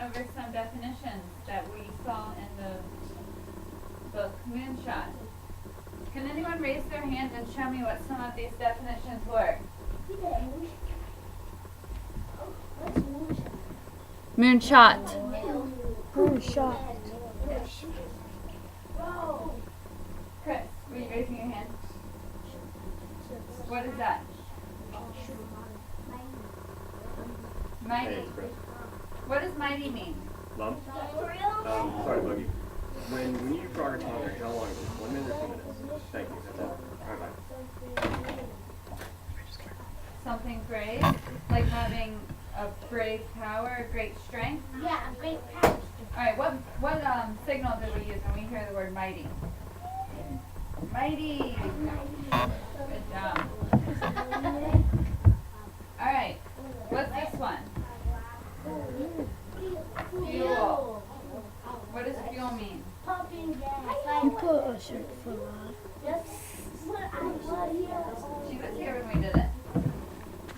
over some definitions that we saw in the book Moonshot. Can anyone raise their hand and show me what some of these definitions were? Moonshot. Moonshot. Chris, were you raising your hand? What is that? Mighty. Hey, it's Chris. What does mighty mean? Mom? Sorry to bug you. When you brought her talking, how long? 1 minute or 2 minutes? Thank you. That's all. Alright, bye. Something brave? Like having a brave power, a great strength? Yeah, a great power. Alright, what signal do we use when we hear the word mighty? Mighty! Good job. Alright, what's this one? Fuel. What does fuel mean? Pumping gas. You put a shirt full on. She was here when we did it.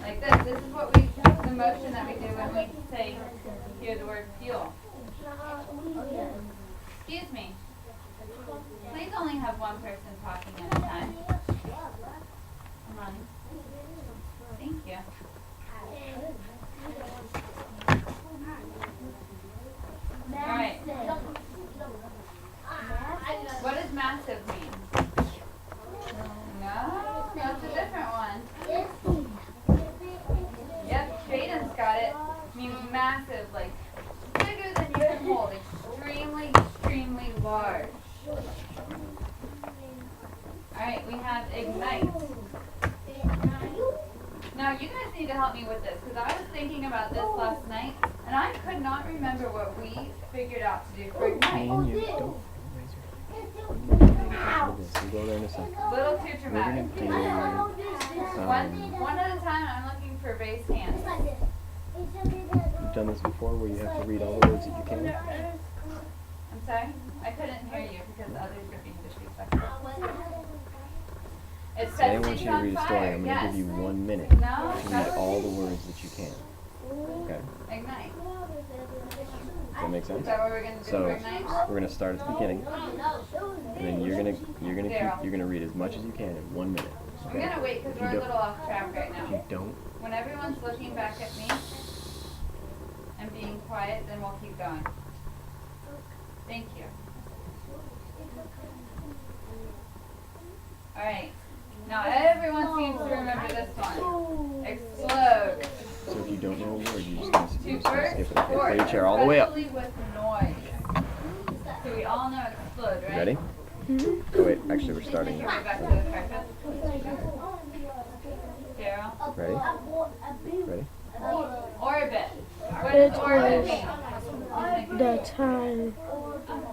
Like this. This is what we, the motion that we do when we say, hear the word fuel. Excuse me. Please only have one person talking at a time. Come on. Thank you. Alright. What does massive mean? No, that's a different one. Yep, Jaden's got it. It means massive, like bigger than you can hold. Extremely, extremely large. Alright, we have ignite. Now, you guys need to help me with this, because I was thinking about this last night, and I could not remember what we figured out to do for ignite. Don't raise your hand. We'll go there in a second. Little too We're dramatic. gonna do, One at a time, I'm looking for raised hands. you've done this before where you have to read all the words that you can. I'm sorry? I couldn't hear you because others were being disrespectful. It Today I says want things you to on read a story. fire, I'm going to yes. give you 1 minute No, to read all the words that you can. Okay? Ignite. Does that make Is sense? that what we're going to do So for ignite? we're going to start at the beginning, and then you're gonna read as much as you can in 1 minute. I'm Okay? going to wait because If you we're a don't- little off track right If now. you don't, When everyone's looking back at me and being quiet, then we'll keep going. Thank you. Alright. Now everyone seems to remember this one. Explode. so if you don't know a word, you're just gonna To skip burst it. Okay, forth, play your chair all the way up. especially with noise. So we all know explode, right? Ready? Oh wait, actually we're starting Can now. we go back to the carpet? Daryl? Ready? Ready? Orbit. What does It's orbit was mean? the time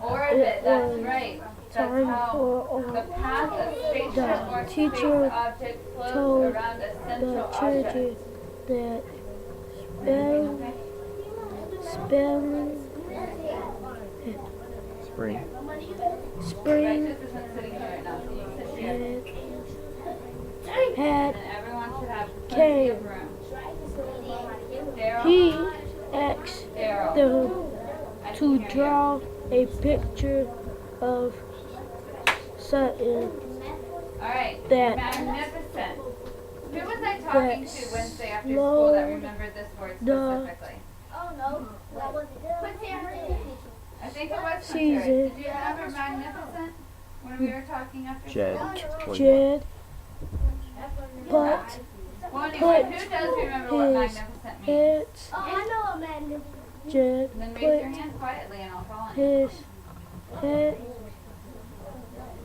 Orbit, that's was right. That's time how for the path of spaceship the or space teacher object flows told around a the central children object. that Okay. Spring. Right, spring this isn't sitting here right now, so you sit here. had And everyone should have plenty of came. room. Daryl? He asked Daryl. them I to can hear you. draw a picture of something Alright, that- magnificent. Who was I talking to that Wednesday after school that slowed remembered this word the specifically? Oh no, that was it. I think it was Season. Terry. Did you remember magnificent when we were talking after Jed. school? Jed, but Well, anyway, put who does remember what his magnificent means? head, Oh, I know a man. Jed Then raise your put hand quietly and I'll call on you. his head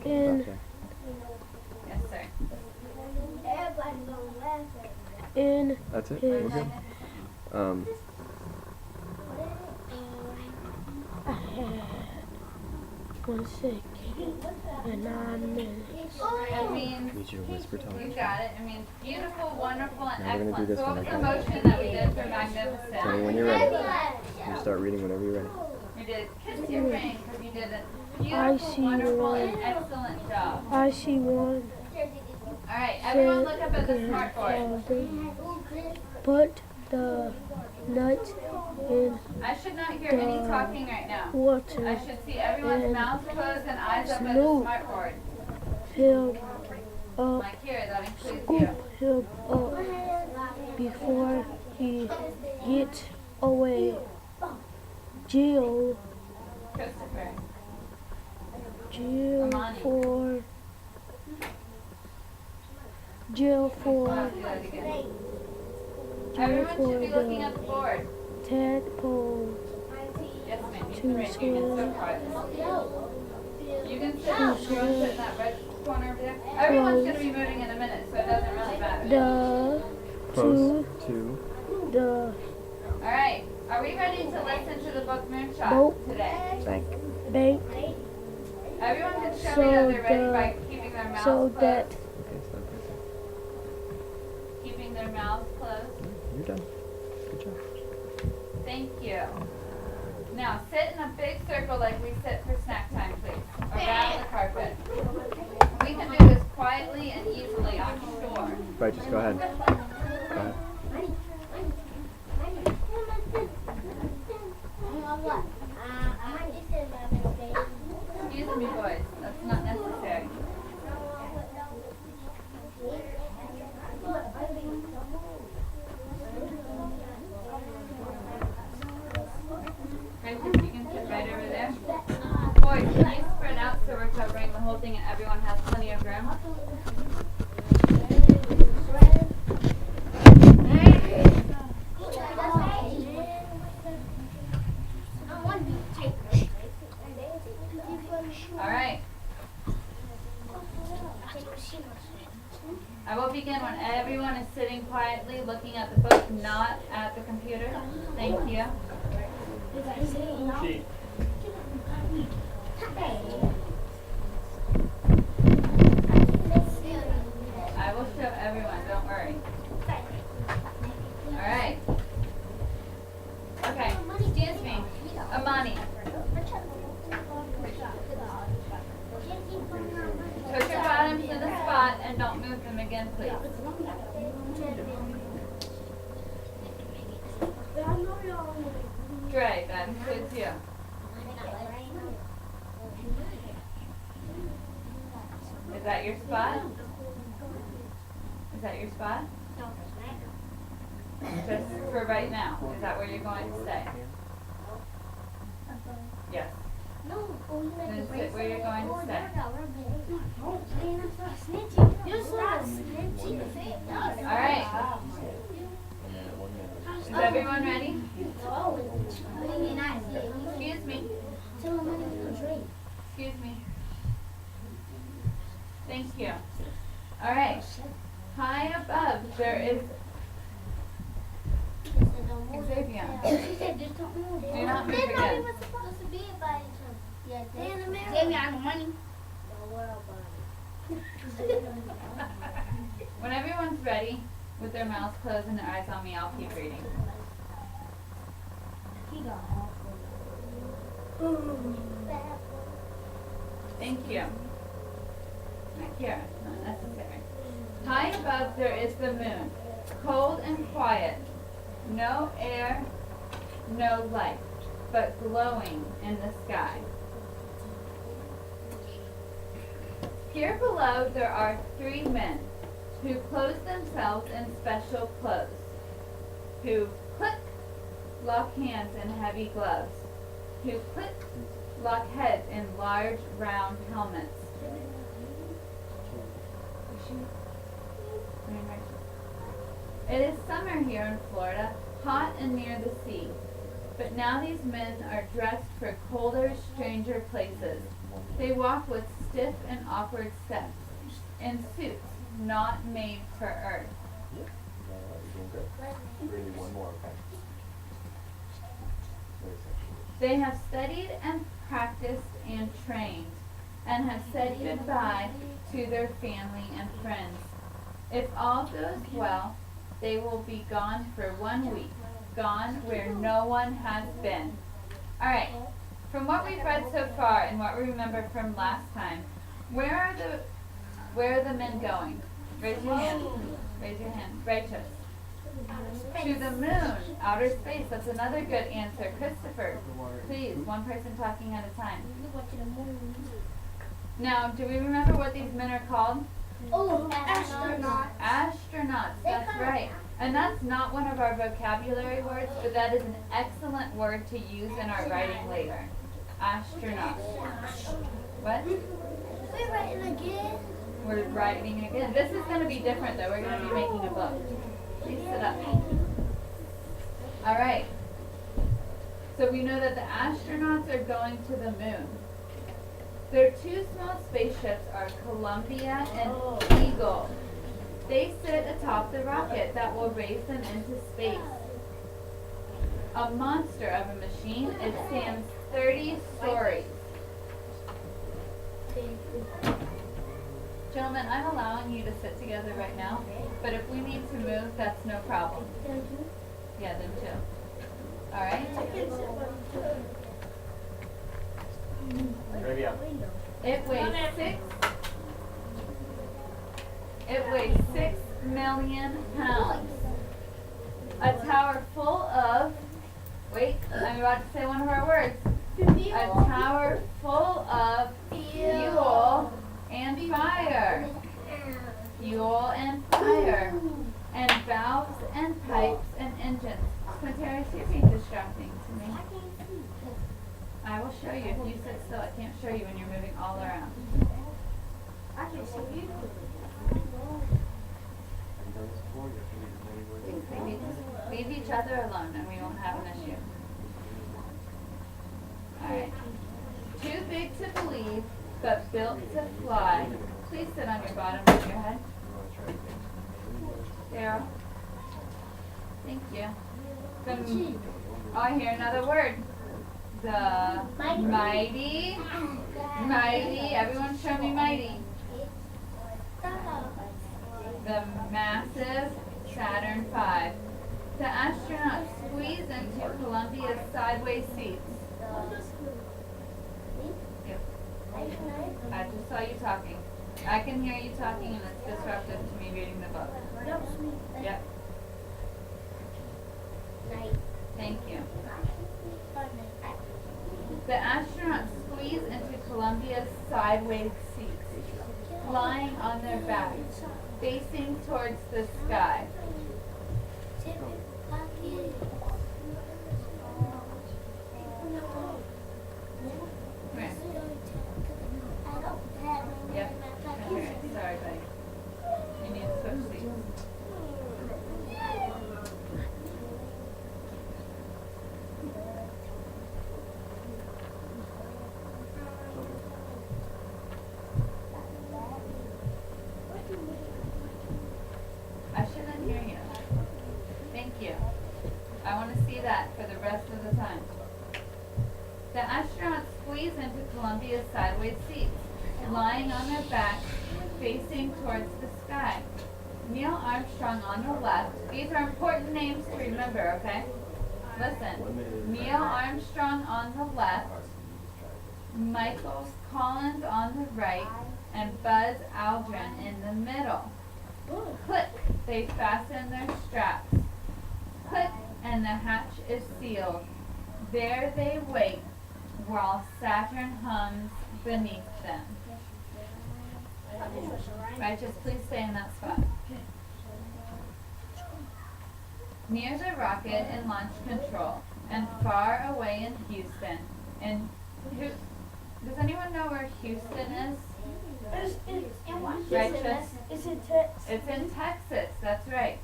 in Okay. Yes, sir. Everybody's gonna laugh at me. in That's it? his We're good? I had 1 second and 9 minutes. It means, Need you to whisper you talk. got it, it means beautiful, wonderful, and Now we're gonna do excellent. this So what one, was the okay? motion that we did for Tell me magnificent? when you're ready. You start reading whenever you're ready. You did kiss your ring because you did a I beautiful, see wonderful, one. and excellent job. I see one Alright, everyone look up at the smartboard. put the nuts in I should not hear any talking right now. water. I should see everyone's and mouths closed and eyes up at the Snoop. smartboard. Fill up, Like here, that includes scoop you. him up before he gets away. Jill, Christopher. Jill Amani. for, Jill for, I'll do that again. Jill Everyone for should be looking the at the board. tadpole Yes, ma'am. You to can, right, you can swim. sit quiet. You can sit. You want to sit in that red corner over there? Everyone's going to be moving in a minute, so it doesn't really matter. The Close to to. the All right. Are we ready to listen to the book Moonshot Boat. today? bank Everyone can show So me that they're ready the- by keeping their mouths so closed. that Keeping their mouths closed. You're done. Good job. Thank you. Now sit in a big circle like we sit for snack time, please. Around the carpet. We can do this quietly and easily, I'm sure. Right, just go ahead. Go ahead. Excuse me, boys. That's not necessary. Francis, you can sit right over there. Boys, can you spread out so we're covering the whole thing and everyone has plenty of room? All right. I will begin when everyone is sitting quietly looking at the book, not at the computer. Thank you. Sheet. I will show everyone, don't worry. All right. Okay, excuse me. Amani, put your bottoms in the spot and don't move them again, please. Dre, that includes you. Is that your spot? Is that your spot? Just for right now. Is that where you're going to stay? Yes. Then sit where you're going to stay. All right. Is everyone ready? Excuse me. Excuse me. Thank you. All right. High above there is Xavier. Do not move again. When everyone's ready, with their mouths closed and their eyes on me, I'll keep reading. Thank you. Not here, not necessary. High above there is the moon, cold and quiet. No air, no light, but glowing in the sky. Here below there are 3 men who clothe themselves in special clothes, who click, lock hands in heavy gloves, who click, lock heads in large round helmets. It is summer here in Florida, hot and near the sea. But now these men are dressed for colder, stranger places. They walk with stiff and awkward steps, in suits not made for earth. They have studied and practiced and trained, and have said goodbye to their family and friends. If all goes well, they will be gone for 1 week, gone where no one has been. All right, from what we've read so far and what we remember from last time, where are the men going? Raise your hand. Raise your hand. Righteous. To the moon, outer space. That's another good answer. Christopher, please, one person talking at a time. Now, do we remember what these men are called? Oh, astronaut. Astronauts, that's right. And that's not one of our vocabulary words, but that is an excellent word to use in our writing later. Astronaut. What? We're writing again. We're writing again. This is going to be different though. We're going to be making a book. Please sit up. All right. So we know that the astronauts are going to the moon. Their two small spaceships are Columbia and Eagle. They sit atop the rocket that will raise them into space. A monster of a machine, it stands 30 stories. Gentlemen, I'm allowing you to sit together right now, but if we need to move, that's no problem. Yeah, them too. All right? Ready up. It weighs 6 million pounds. A tower full of, wait, I'm about to say one of our words. A tower full of fuel and fire. Fuel and fire. And valves and pipes and engines. Quinteris, you're being distracting to me. I will show you. If you sit still, I can't show you when you're moving all around. I can see you. Leave each other alone and we won't have an issue. Alright. Too big to believe, but built to fly. Please sit on your bottom of your head. Daryl. Thank you. I hear another word. The mighty. Everyone show me mighty. The massive Saturn V. The astronauts squeeze into Columbia's sideways seats. Yep. I just saw you talking. I can hear you talking and it's disruptive to me reading the book. Yep. Thank you. The astronauts squeeze into Columbia's sideways seats, lying on their backs, facing towards the sky. Come here. Yep. Come here. Sorry, buddy. You need to switch seats. I shouldn't hear you. Thank you. I want to see that for the rest of the time. The astronauts squeeze into Columbia's sideways seats, lying on their backs, facing towards the sky. Neil Armstrong on the left. These are important names to remember, okay? Listen. Neil Armstrong on the left, Michael Collins on the right, and Buzz Aldrin in the middle. Click, they fasten their straps. Click, and the hatch is sealed. There they wait, while Saturn hums beneath them. Righteous, please stay in that spot. Near the rocket in launch control, and far away in Houston. And does anyone know where Houston is? Righteous? It's in Texas. It's in Texas, that's right.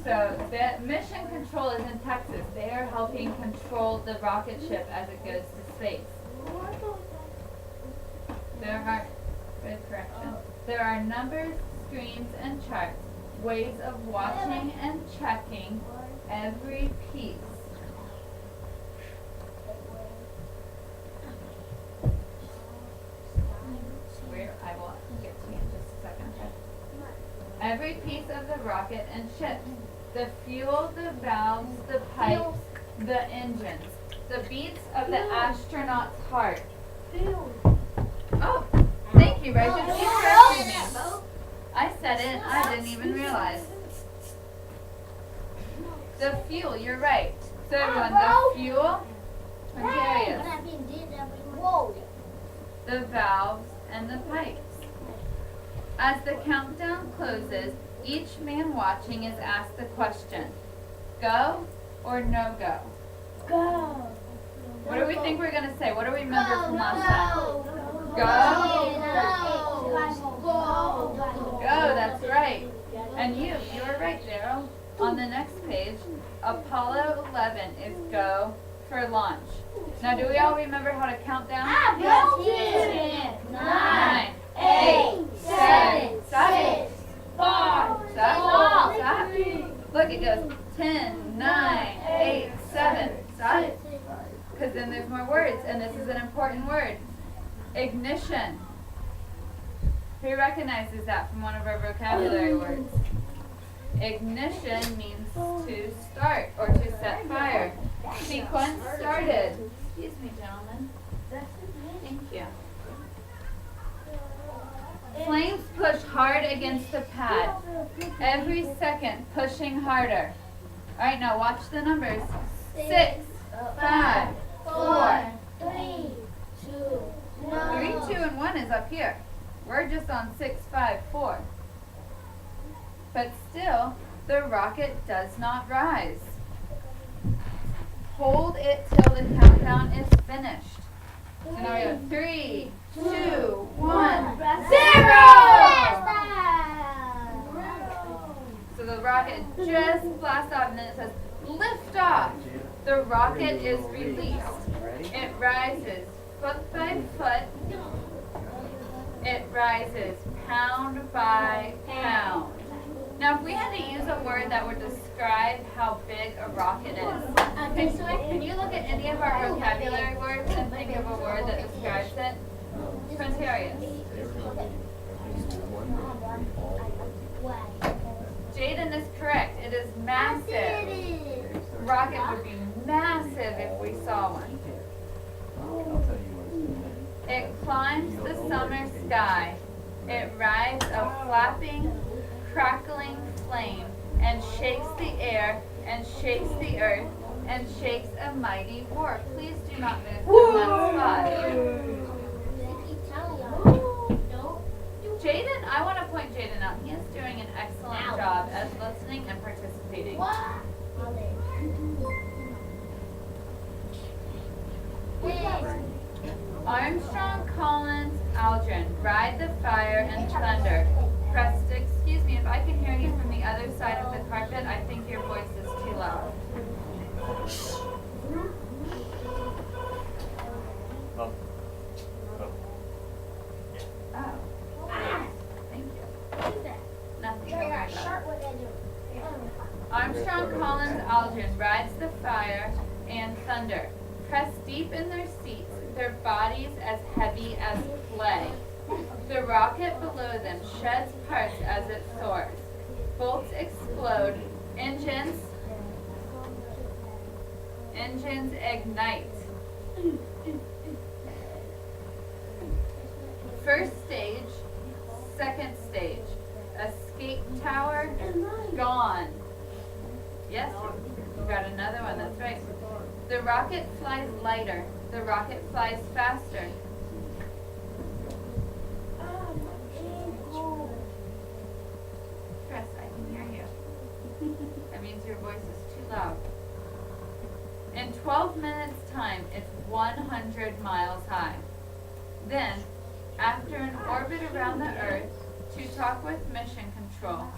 So the mission control is in Texas. They are helping control the rocket ship as it goes to space. Good correction. There are numbers, screens, and charts, ways of watching and checking every piece. I will get to you in just a second. Every piece of the rocket and ship. The fuel, the valves, the pipes, the engines. The beats of the astronaut's heart. Oh, thank you, Righteous. You corrected me. I said it, I didn't even realize. The fuel, you're right. So everyone, the fuel, Quintarius, the valves, and the pipes. As the countdown closes, each man watching is asked the question, go or no go? Go. What do we think we're going to say? What do we remember from last time? Go? Go, that's right. And you were right, Daryl. On the next page, Apollo 11 is go for launch. Now, do we all remember how to count down? 9, 8, 7, 6, 5. Stop. Look, it goes 10, 9, 8, 7. Stop. Because then there's more words, and this is an important word. Ignition. Who recognizes that from one of our vocabulary words? Ignition means to start or to set fire. Sequence started. Excuse me, gentlemen. Thank you. Flames push hard against the pad. Every second pushing harder. All right, now watch the numbers. 6, 5, 4. 3, 2, 3, 2, and 1 is up here. We're just on 6, 5, 4. But still, the rocket does not rise. Hold it till the countdown is finished. So now we go 3, 2, 1, 0! So the rocket just blasts off, and then it says lift off. The rocket is released. It rises foot by foot. It rises pound by pound. Now, if we had to use a word that would describe how big a rocket is, can you look at any of our vocabulary words and think of a word that describes it? Quintarius. Jaden is correct. It is massive. Rocket would be massive if we saw one. It climbs the summer sky. It rides a flapping, crackling flame and shakes the air and shakes the earth and shakes a mighty war. Please do not move from that spot. Jaden, I want to point Jaden out. He is doing an excellent job as listening and participating. Armstrong, Collins, Aldrin, ride the fire and thunder. Excuse me, if I can hear you from the other side of the carpet, I think your voice is too loud. Oh. Thank you. Nothing. Don't worry about it. Armstrong, Collins, Aldrin rides the fire and thunder. Pressed deep in their seats, their bodies as heavy as clay. The rocket below them sheds parts as it soars. Bolts explode. Engines ignite. First stage, second stage. Escape tower, gone. Yes, you got another one, that's right. The rocket flies lighter. The rocket flies faster. Chris, I can hear you. That means your voice is too loud. In 12 minutes' time, it's 100 miles high. Then, after an orbit around the Earth, to talk with Mission Control.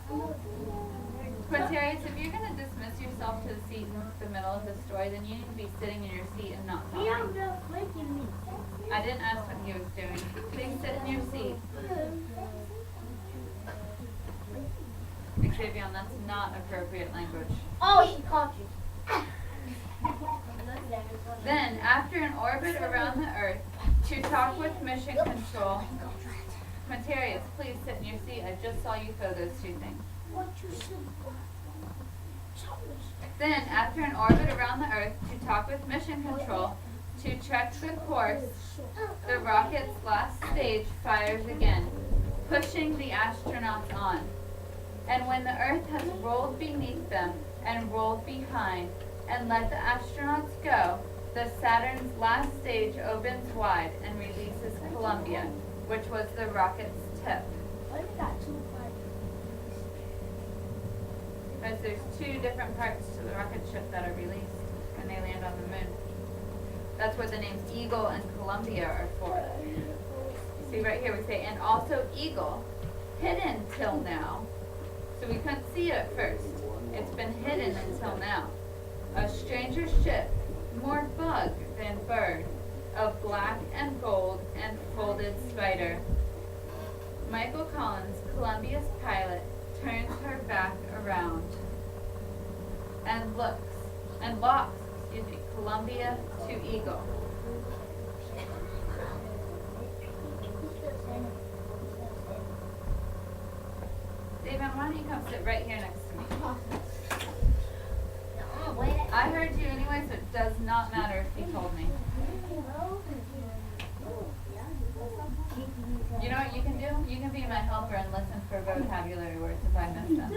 Quintarius, if you're going to dismiss yourself to the seat in the middle of the story, then you need to be sitting in your seat and not talking. I didn't ask what he was doing. Please sit in your seat. Xavion, that's not appropriate language. Oh, she caught you. Then, after an orbit around the Earth, to talk with Mission Control. Quintarius, please sit in your seat. I just saw you throw those two things. Then, after an orbit around the Earth, to talk with Mission Control, to check the course, the rocket's last stage fires again, pushing the astronauts on. And when the earth has rolled beneath them and rolled behind and let the astronauts go, the Saturn's last stage opens wide and releases Columbia, which was the rocket's tip. Why did that two parts? Because there's two different parts to the rocket ship that are released when they land on the moon. That's what the names Eagle and Columbia are for. See right here we say, and also Eagle, hidden till now. So we couldn't see it at first. It's been hidden until now. A stranger ship, more bug than bird, of black and gold and folded spider. Michael Collins, Columbia's pilot, turns her back around and locks Columbia to Eagle. David, why don't you come sit right here next to me? I heard you anyway, so it does not matter if you told me. You know what you can do? You can be my helper and listen for vocabulary words if I miss them.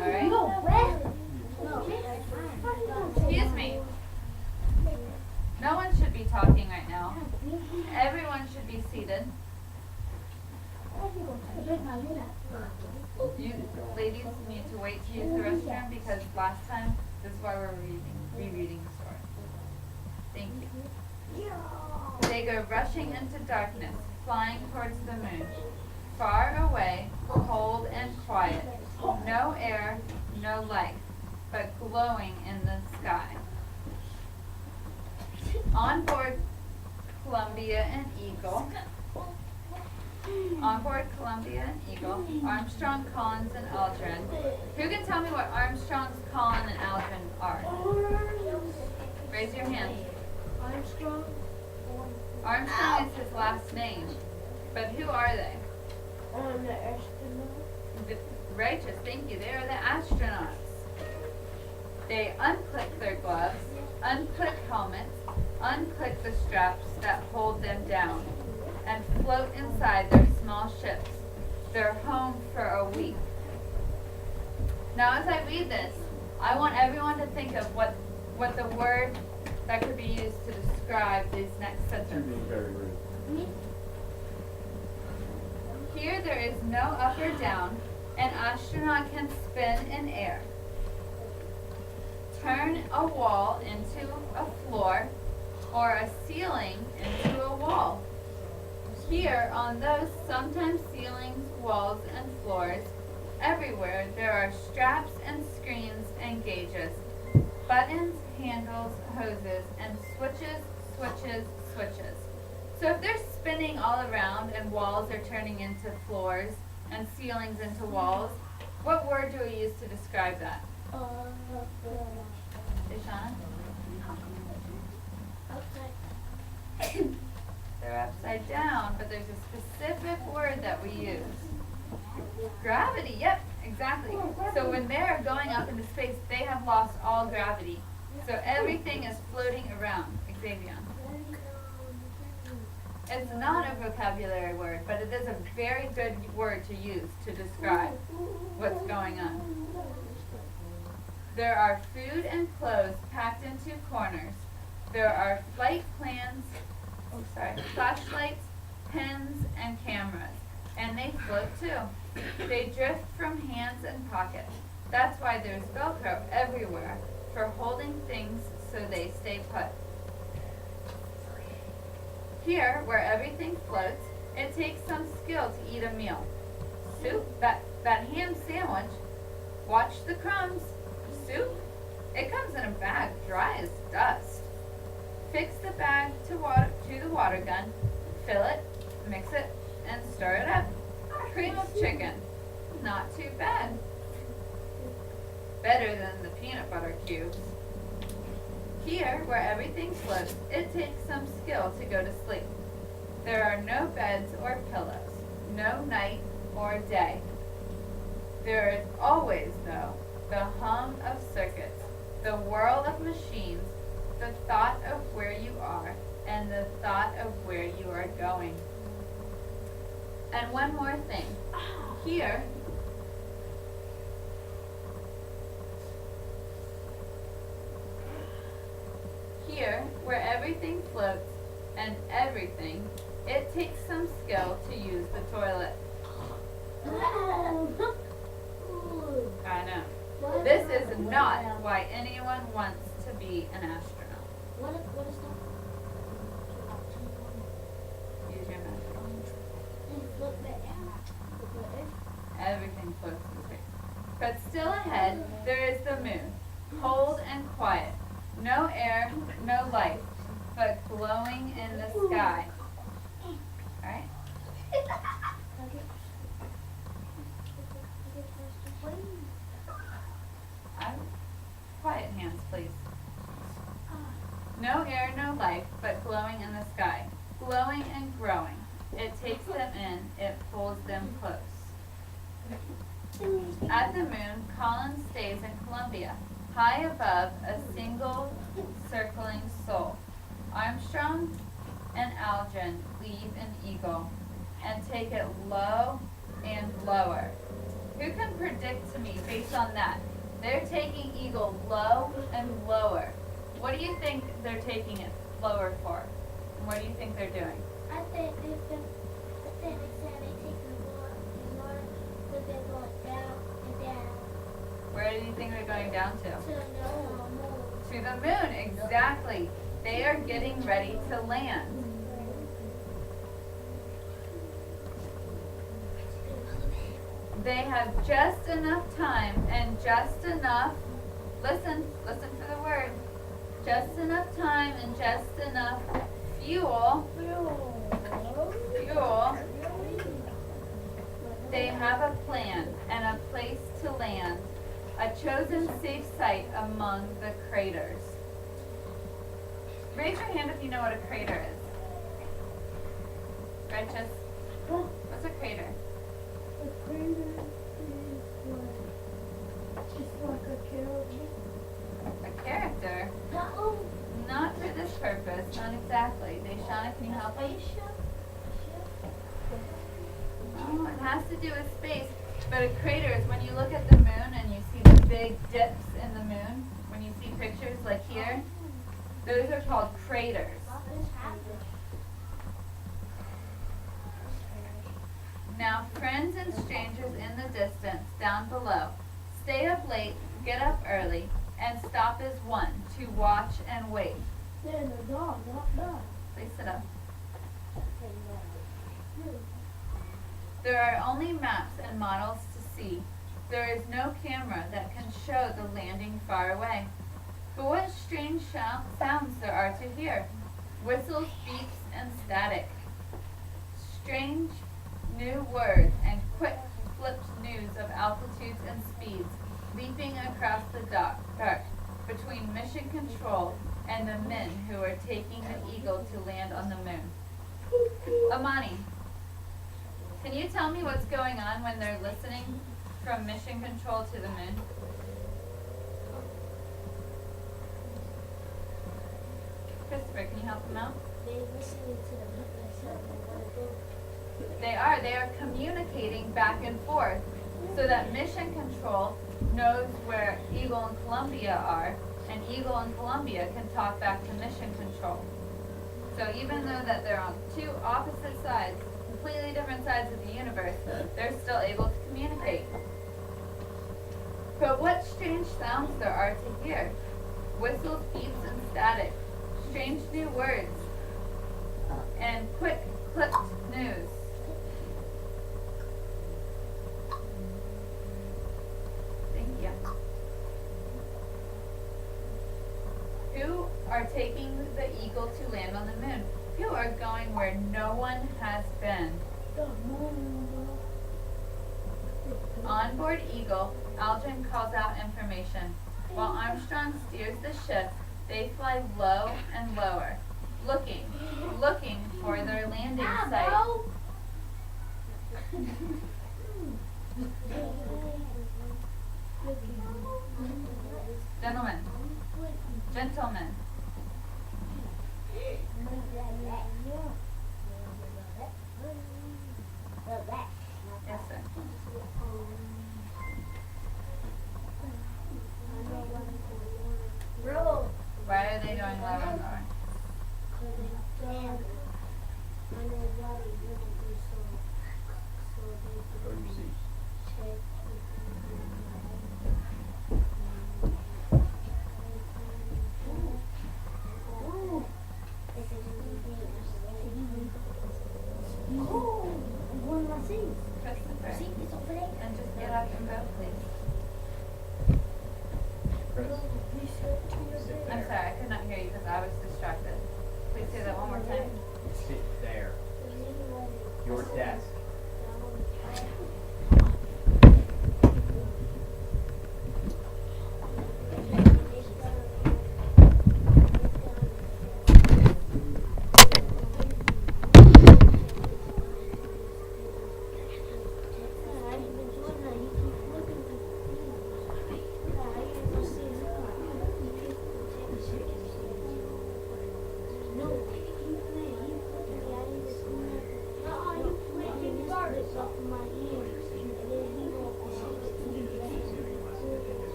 Alright? Excuse me. No one should be talking right now. Everyone should be seated. You ladies need to wait to use the restroom because last time, this is why we're rereading the story. Thank you. They go rushing into darkness, flying towards the moon. Far away, cold and quiet. No air, no light, but glowing in the sky. On board Columbia and Eagle. On board Columbia and Eagle, Armstrong, Collins, and Aldrin. Who can tell me what Armstrong's, Collins, and Aldrin are? Raise your hand. Armstrong. Armstrong is his last name. But who are they? The astronaut. Righteous, thank you. They are the astronauts. They unclick their gloves, unclick helmets, unclick the straps that hold them down, and float inside their small ships. They're home for a week. Now as I read this, I want everyone to think of what the word that could be used to describe these next You're sentences. being very rude. Here there is no up or down. An astronaut can spin in air, turn a wall into a floor, or a ceiling into a wall. Here, on those sometimes ceilings, walls, and floors, everywhere there are straps and screens and gauges, buttons, handles, hoses, and switches, switches, switches. So if they're spinning all around and walls are turning into floors and ceilings into walls, what word do we use to describe that? Deshaun? They're upside down, but there's a specific word that we use. Gravity, yep, exactly. So when they're going up into space, they have lost all gravity. So everything is floating around. Xavier. It's not a vocabulary word, but it is a very good word to use to describe what's going on. There are food and clothes packed into corners. There are flight plans, flashlights, pens, and cameras. And they float too. They drift from hands and pockets. That's why there's Velcro everywhere, for holding things so they stay put. Here, where everything floats, it takes some skill to eat a meal. Soup, that ham sandwich. Watch the crumbs. Soup, it comes in a bag, dry as dust. Fix the bag to the water gun, fill it, mix it, and stir it up. Cream of chicken, not too bad. Better than the peanut butter cubes. Here, where everything floats, it takes some skill to go to sleep. There are no beds or pillows, no night or day. There is always, though, the hum of circuits, the whirl of machines, the thought of where you are, and the thought of where you are going. And one more thing. Here, not why anyone wants to be an astronaut. What is that? Use your imagination. Look at Everything floats in space. But still ahead, there is the moon, cold and quiet. No air, no life, but glowing in the sky. Alright? Quiet hands, please. No air, no life, but glowing in the sky. Glowing and growing. It takes them in, it pulls them close. At the moon, Colin stays in Columbia, high above a single circling soul. Armstrong and Aldrin leave an eagle and take it low and lower. Who can predict to me based on that? They're taking eagle low and lower. What do you think they're taking it lower for? And what do you think they're doing? I think they said they take the more, but they're going down and down. Where do you think they're going down to? To the moon. To the moon, exactly. They are getting ready to land. They have just enough time and just enough, listen for the word, just enough time and just enough fuel. They have a plan and a place to land, a chosen safe site among the craters. Raise your hand if you know what a crater is. Righteous. What's a crater? A crater is just like a character. A character? No. Not for this purpose, not exactly. Deshana, can you help us? Oh, it has to do with space. But a crater is when you look at the moon and you see the big dips in the moon. When you see pictures like here, those are called craters. Now, friends and strangers in the distance down below, stay up late, get up early, and stop as one to watch and wait. There's a dog, not dog. Please sit up. There are only maps and models to see. There is no camera that can show the landing far away. But what strange sounds there are to hear. Whistles, beeps, and static. Strange new words and quick flipped news of altitudes and speeds leaping across the dark between mission control and the men who are taking the Eagle to land on the moon. Amani, can you tell me what's going on when they're listening from mission control to the moon? Christopher, can you help them out? They're listening to the book themselves. They are communicating back and forth so that mission control knows where Eagle and Columbia are, and Eagle and Columbia can talk back to mission control. So even though that they're on two opposite sides, completely different sides of the universe, they're still able to communicate. But what strange sounds there are to hear. Whistles, beeps, and static. Strange new words. And quick clipped news. Thank you. Who are taking the Eagle to land on the moon? Who are going where no one has been? The moon. On board Eagle, Aldrin calls out information. While Armstrong steers the ship, they fly low and lower, looking for their landing site. Gentlemen. Yes, sir. Why are they going lower and lower? Go to your seat.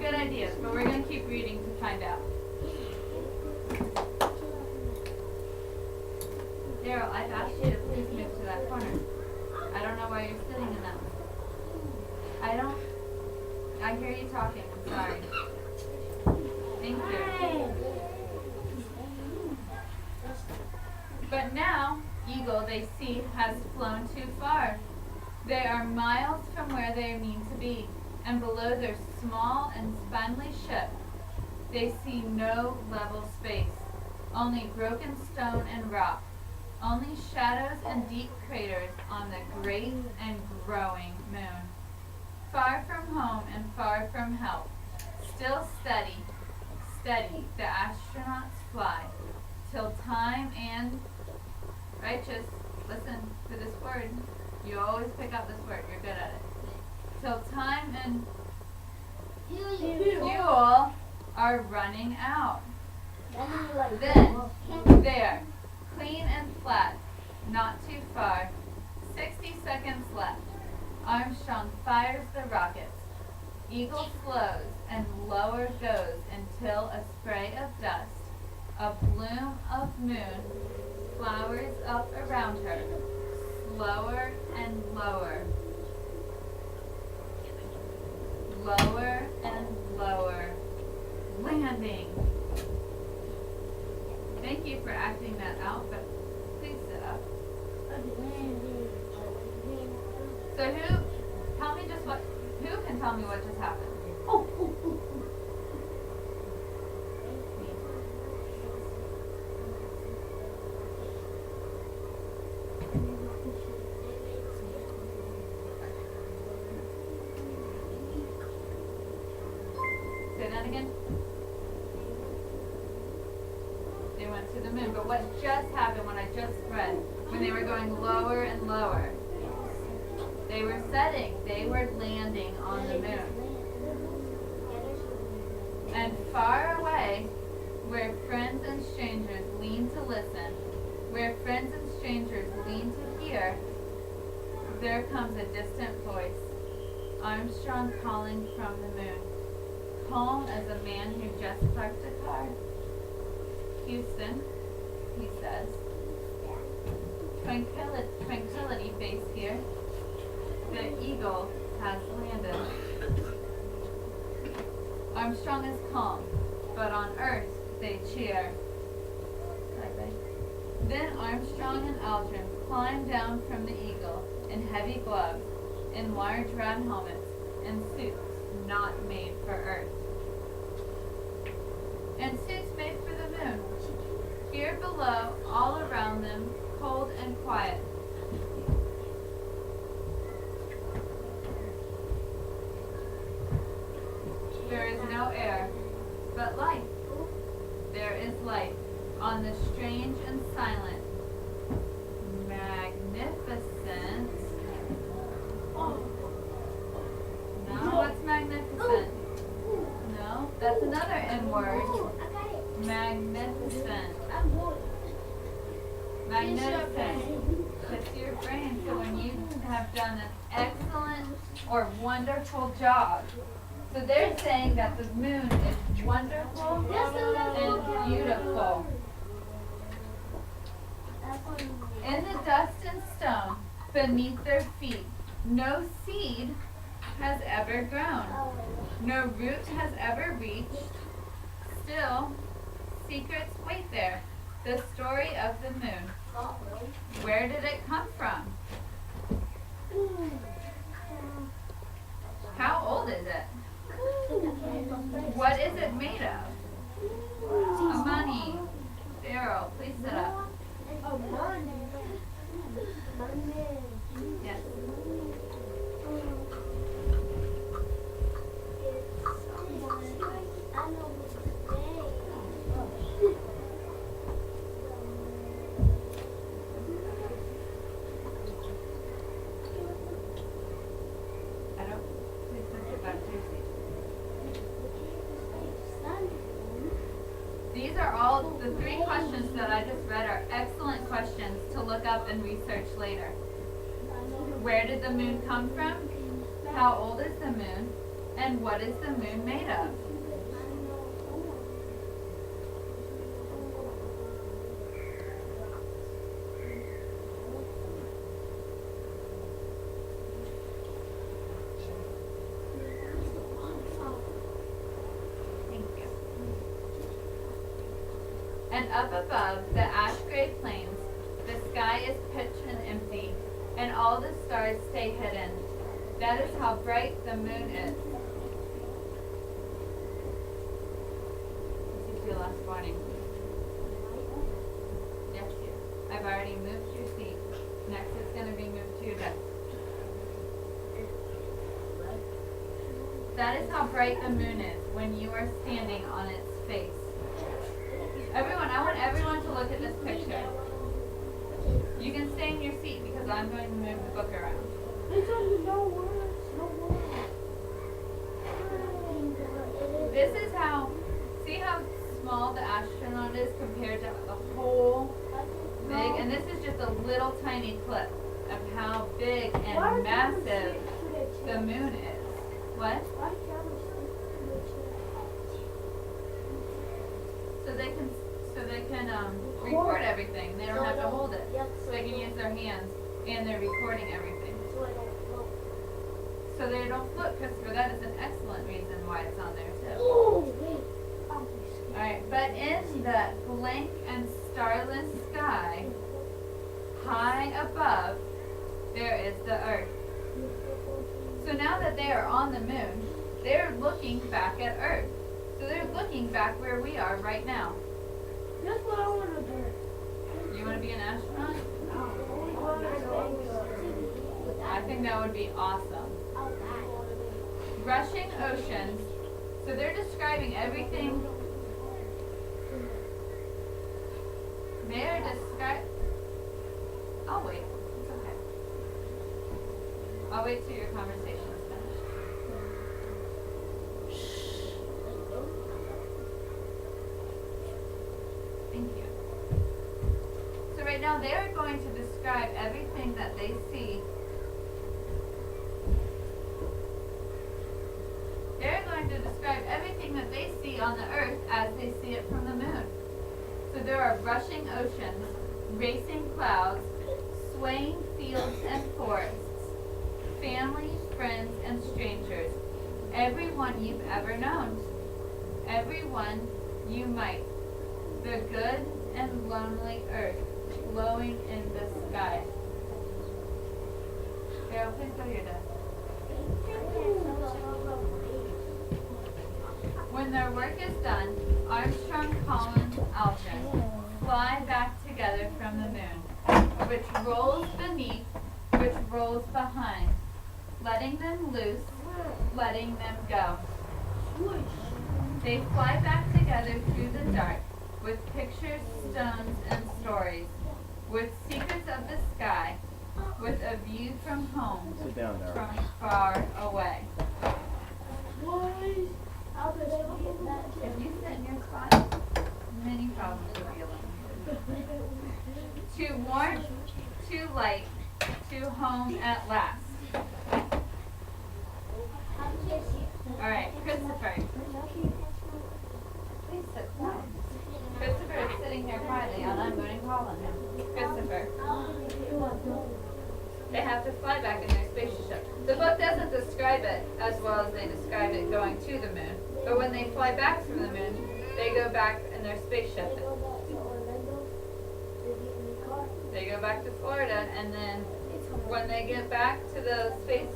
good ideas, but we're going to keep reading to find out. Daryl, I've asked you to please move to that corner. I don't know why you're sitting in that. I hear you talking. I'm sorry. Thank you. But now, Eagle, they see, has flown too far. They are miles from where they mean to be, and below their small and spindly ship, they see no level space, only broken stone and rock, only shadows and deep craters on the great and growing moon. Far from home and far from help, still steady, the astronauts fly, till time and righteous, listen to this word, you always pick up this word, you're good at it, till time and fuel are running out. Then, there, clean and flat, not too far, 60 seconds left. Armstrong fires the rockets. Eagle slows and lower goes until a spray of dust, a bloom of moon, flowers up around her, slower and lower. Lower and lower. Landing. Thank you for acting that out, but please sit up. So who can tell me what just happened? Say that again. They went to the moon, but what just happened when I just read, when they were going lower and lower? They were setting, they were landing on the moon. And far away, where friends and strangers lean to listen, where friends and strangers lean to hear, there comes a distant voice, Armstrong calling from the moon, calm as a man who just parked a car. Houston, he says, tranquility base here. The Eagle has landed. Armstrong is calm, but on Earth they cheer. Then Armstrong and Aldrin climb down from the Eagle in heavy gloves, in large round helmets, and suits not made for Earth. And suits made for the moon. Here below, all around them, cold and quiet. There is no air, but life. There is life on the strange and silent, magnificent. No, what's magnificent? No, that's another M word. Magnificent. Magnificent. It's your brain, so when you have done an excellent or wonderful job. So they're saying that the moon is wonderful and beautiful. In the dust and stone beneath their feet, no seed has ever grown. No root has ever reached. Still, secrets wait there. The story of the moon. Where did it come from? How old is it? What is it made of? Money. Daryl, please sit up. Yes. These are all, the three questions that I just read are excellent questions to look up and research later. Where did the moon come from? How old is the moon? And what is the moon made of? Thank you. And up above the ash gray plains, the sky is pitch and empty, and all the stars stay hidden. That is how bright the moon is. This is your last warning. Yes, you. I've already moved your seat. Next it's going to be moved to your desk. That is how bright the moon is when you are standing on its face. Everyone, I want everyone to look at this picture. You can stay in your seat because I'm going to move the book around. It's only no words, no words. This is how, see how small the astronaut is compared to the whole big, and this is just a little tiny clip of how big and massive the moon is. What? So they can record everything. They don't have to hold it. So they can use their hands and they're recording everything. So they don't float, Christopher. That is an excellent reason why it's on there too. Alright, but in the blank and starless sky, high above, there is the earth. So now that they are on the moon, they're looking back at Earth. So they're looking back where we are right now. That's what I want to do. You want to be an astronaut? I think that would be awesome. Rushing oceans. So they're describing everything. They're describing. I'll wait. It's okay. I'll wait till your conversation is finished. Thank you. So right now they are going to describe everything that they see. They're going to describe everything that they see on the earth as they see it from the moon. So there are rushing oceans, racing clouds, swaying fields and forests, family, friends, and strangers, everyone you've ever known, everyone you might, the good and lonely earth glowing in the sky. Carol, please go to your desk. When their work is done, Armstrong, Collins, Aldrin fly back together from the moon, which rolls beneath, which rolls behind, letting them loose, letting them go. They fly back together through the dark, with pictures, stones, and stories, with secrets of the sky, with a view from home, Sit down, Darryl. from far away. If you sit in your spot, many problems will be eliminated. To warmth, to light, to home at last. Alright, Christopher. Please sit down. Christopher is sitting here quietly and I'm going to call on him. Christopher. They have to fly back in their spaceship. The book doesn't describe it as well as they describe it going to the moon. But when they fly back from the moon, they go back in their spaceship. They go back to Florida, and then when they get back to the space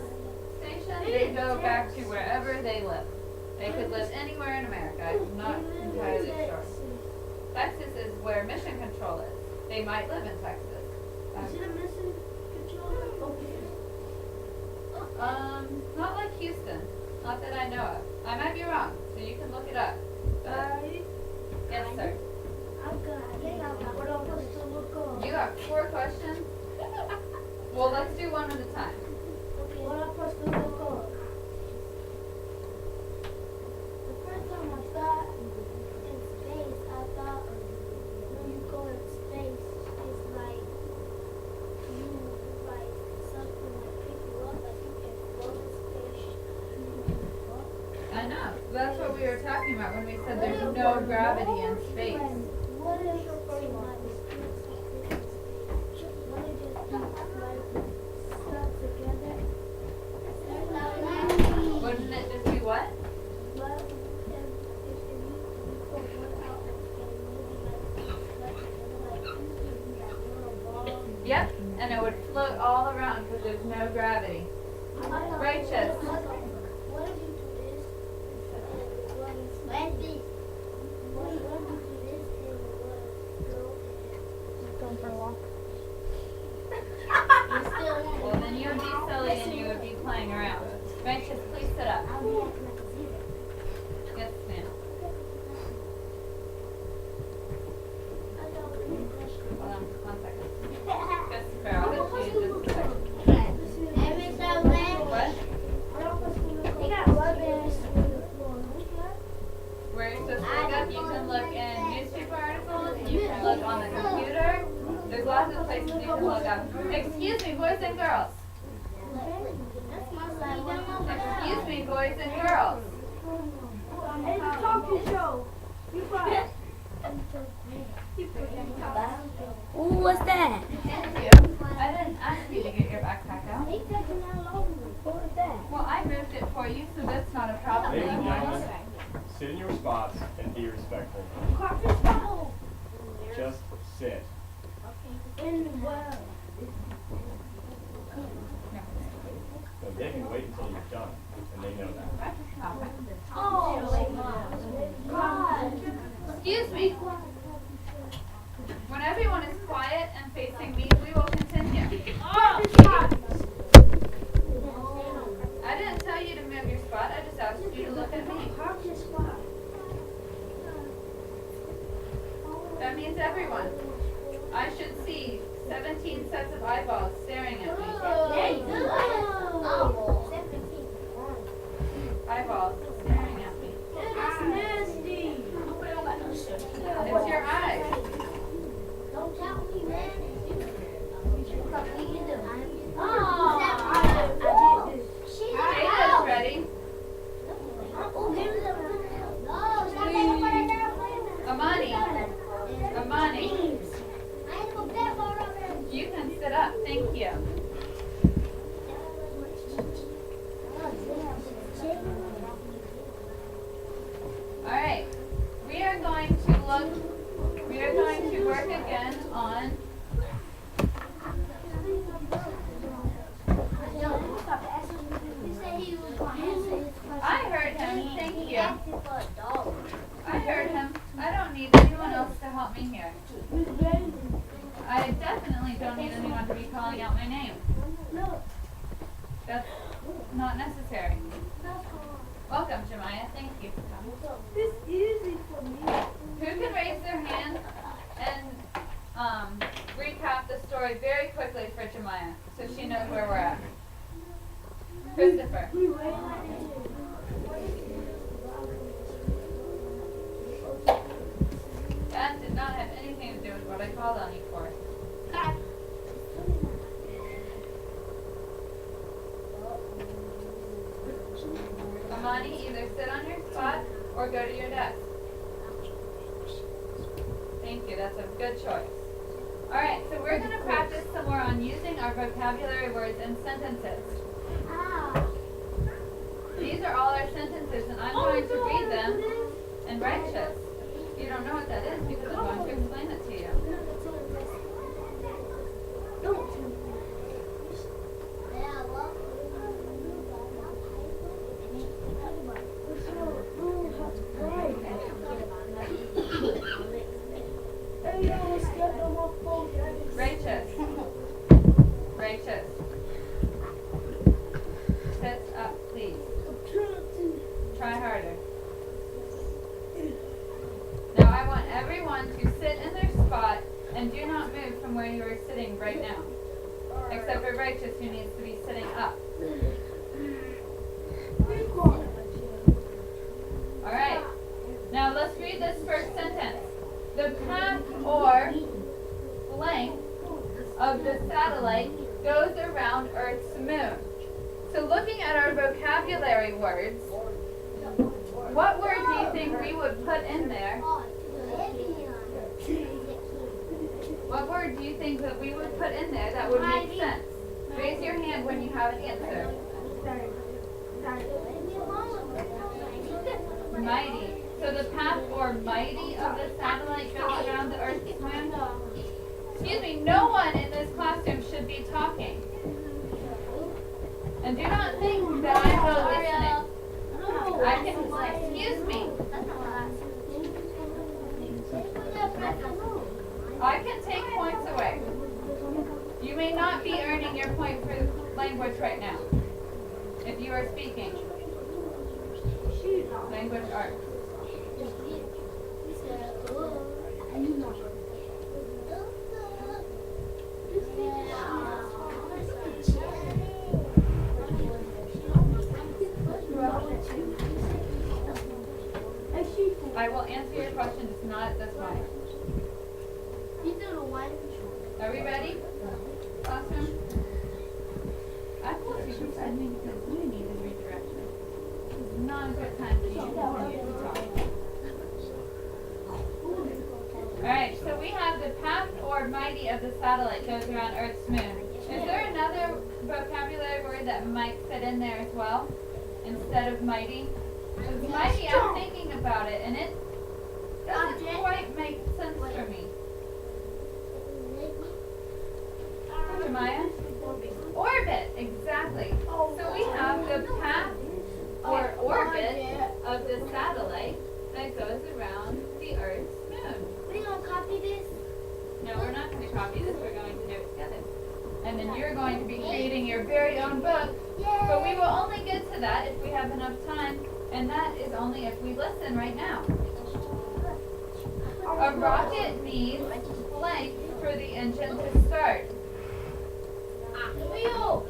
station, they go back to wherever they live. They could live anywhere in America. I'm not entirely sure. Texas is where Mission Control is. They might live in Texas. Not like Houston. Not that I know of. I might be wrong, so you can look it up. Yes, sir. You have 4 questions? Well, let's do one at a time. The first time I thought in space, I thought when you go in space, it's like you, like something like pick you up, like you can float in space. That's what we were talking about when we said there's no gravity in space. What is your first one? What is just stuck together? Wouldn't it just be what? But if you put one out like Yep, and it would float all around because there's no gravity. Righteous. what if you do this? What if you do this and Going for a walk. you still Well, then you would be silly and you would be playing around. Righteous, please sit up. Yes, ma'am. Hold on, 1 second. Christopher, I'll get to you in just a second. What? Where you're supposed to look up, you can look in newspaper articles, you can look on the computer. There's lots of places you can look up. Excuse me, boys and girls. Excuse me, boys and girls. It's a talking show. You quiet. Ooh, what's that? Thank you. I didn't ask you to get your backpack out. What was that? Well, I moved it for you, so that's not a problem Ladies and anymore. gentlemen, sit in your spots and be respectful. Just sit. In the well. No, they can wait until you're done, and they know that. Excuse me. When everyone is quiet and facing me, we will continue. I didn't tell you to move your spot. I just asked you to look at me. That means everyone. I should see 17 sets of eyeballs staring at me. Eyeballs staring at me. That's nasty. It's your eyes. Don't tell me, man. Jada's ready. Amani. Amani. You can sit up. Thank you. Alright. We are going to work again on I heard him. Thank you. I heard him. I don't need anyone else to help me here. I definitely don't need anyone to be calling out my name. That's not necessary. Welcome, Jemiah. Thank you for coming. It's easy for me. Who can raise their hand and recap the story very quickly for Jemiah so she knows where we're at? Christopher. That did not have anything to do with what I called on you for. Amani, either sit on your spot or go to your desk. Thank you, that's a good choice. Alright, so we're going to practice some more on using our vocabulary words in sentences. These are all our sentences, and I'm going to read them in righteous. You don't know what that is because I'm going to explain it to you. Righteous. Righteous. Sit up, please. Try harder. Now I want everyone to sit in their spot and do not move from where you are sitting right now. Except for Righteous, who needs to be sitting up. Alright. Now let's read this first sentence. The path or length of the satellite goes around Earth's moon. So looking at our vocabulary words, What word do you think we would put in there? What word do you think that we would put in there that would make sense? Raise your hand when you have an answer. Mighty. So the path or mighty of the satellite goes around the Earth's moon? Excuse me, no one in this classroom should be talking. And do not think that I'm not listening. I can, excuse me. I can take points away. You may not be earning your point for language right now. If you are speaking. Language arts. I will answer your question, it's not this way. Are we ready? Classroom? I pulled you beside me because you needed redirection. This is not a good time for you to continue to talk. Alright, so we have the path or mighty of the satellite goes around Earth's moon. Is there another vocabulary word that might fit in there as well? Instead of mighty? Because mighty, I'm thinking about it, and it doesn't quite make sense for me. Jeremiah? Orbit, exactly. So we have the path or orbit of the satellite that goes around the Earth's moon. We gonna copy this? No, we're not going to copy this, we're going to do it together. And then you're going to be creating your very own book, but we will only get to that if we have enough time, and that is only if we listen right now. A rocket needs blank for the engine to start. Fuel!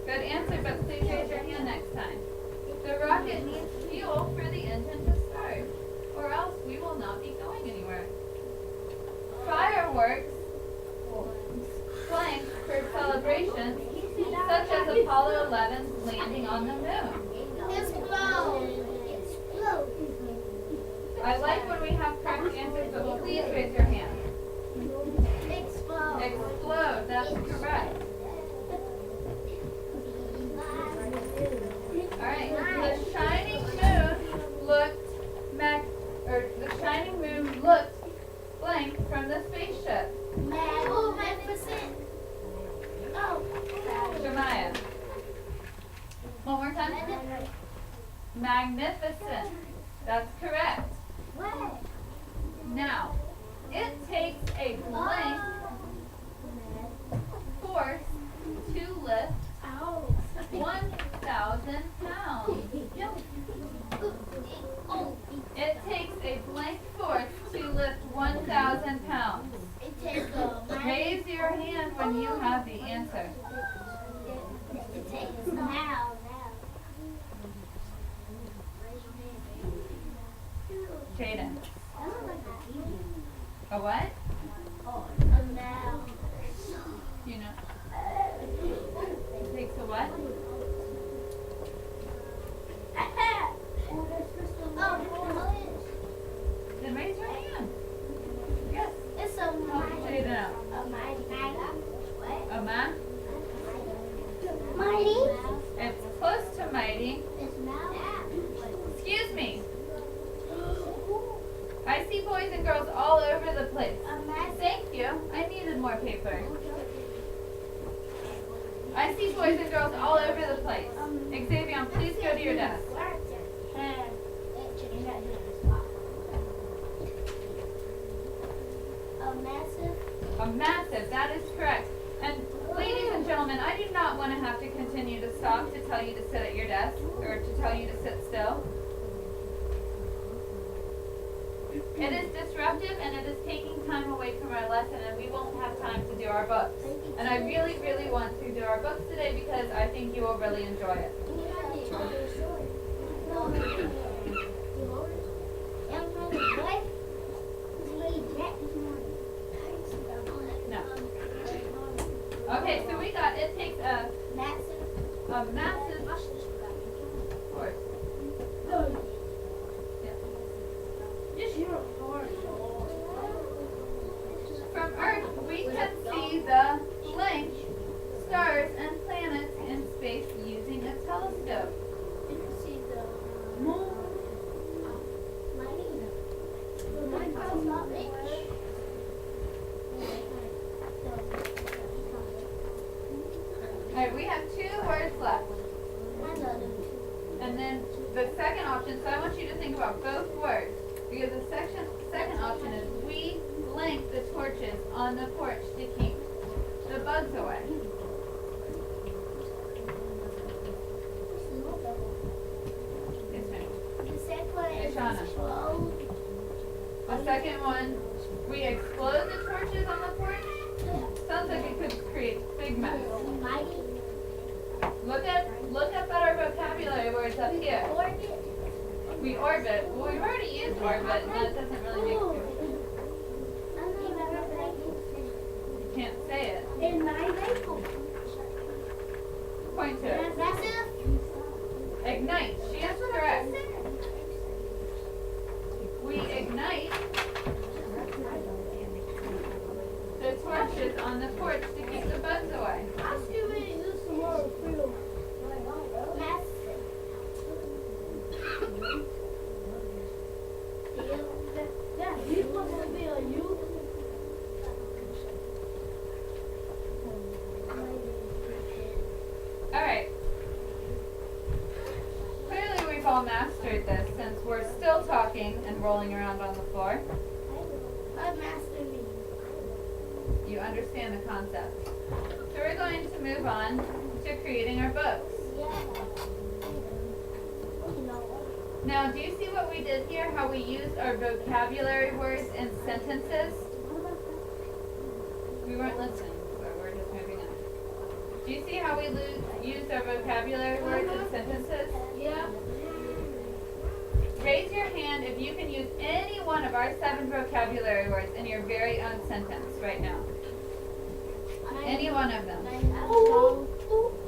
Good answer, but please raise your hand next time. The rocket needs fuel for the engine to start, or else we will not be going anywhere. Fireworks blank for celebrations, such as Apollo 11's landing on the moon. I like when we have correct answers, but please raise your hand. Explode, that's correct. Alright, the shining moon looked blank from the spaceship. Jeremiah. One more time. Magnificent. That's correct. Now, it takes a blank force to lift 1,000 pounds. It takes a blank force to lift 1,000 pounds. Raise your hand when you have the answer. Jaden. A what? You know. It takes a what? Then raise your hand. Yes. It's a Jaden out. A ma? mighty. It's close to mighty. Excuse me. I see boys and girls all over the place. Thank you. I needed more paper. I see boys and girls all over the place. Xavier, please go to your desk. A massive, that is correct. And ladies and gentlemen, I do not want to have to continue to stop to tell you to sit at your desk or to tell you to sit still. It is disruptive and it is taking time away from our lesson, and we won't have time to do our books. And I really, really want to do our books today because I think you will really enjoy it. No. Okay, so we got, it takes a massive force. Alright, we have 2 words left. And then the second option, so I want you to think about both words. Because the second option is we blink the torches on the porch to keep the bugs away. Yes, ma'am. The second one is Ishana. explode. The second one, we explode the torches on the porch. Sounds like it could create big mess. Mighty. Look up at our vocabulary words up here. Orbit. We orbit. Well, we've already used orbit, and that doesn't really make sense. You can't say it. In my vehicle. Point to it. Massive. Ignite. She is correct. We ignite the torches on the porch to keep the bugs away. I see we use some more fuel. Massive. Yeah, he's supposed to be a youth. Alright. Clearly we've all mastered this since we're still talking and rolling around on the floor. What master means? You understand the concept. So we're going to move on to creating our books. Now, do you see what we did here? How we used our vocabulary words in sentences? We weren't listening, so we're just moving on. Do you see how we used our vocabulary words in sentences? Yeah. Raise your hand if you can use any one of our 7 vocabulary words in your very own sentence right now. Any one of them.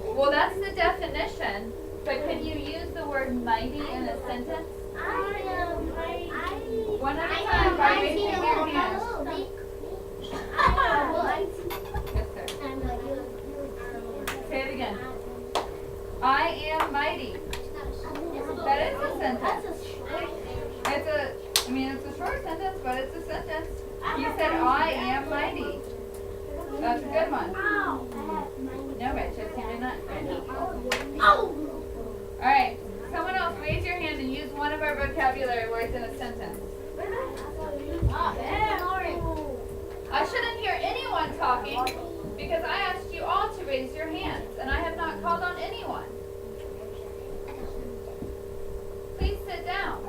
Well, that's the definition, but can you use the word mighty in a sentence? One at a time by raising your hand. Yes, sir. Say it again. I am mighty. That is a sentence. It's a short sentence, but it's a sentence. You said, I am mighty. That's a good one. No, Rich, it's you're not right now. Alright, someone else raise your hand and use one of our vocabulary words in a sentence. I shouldn't hear anyone talking because I asked you all to raise your hands and I have not called on anyone. Please sit down.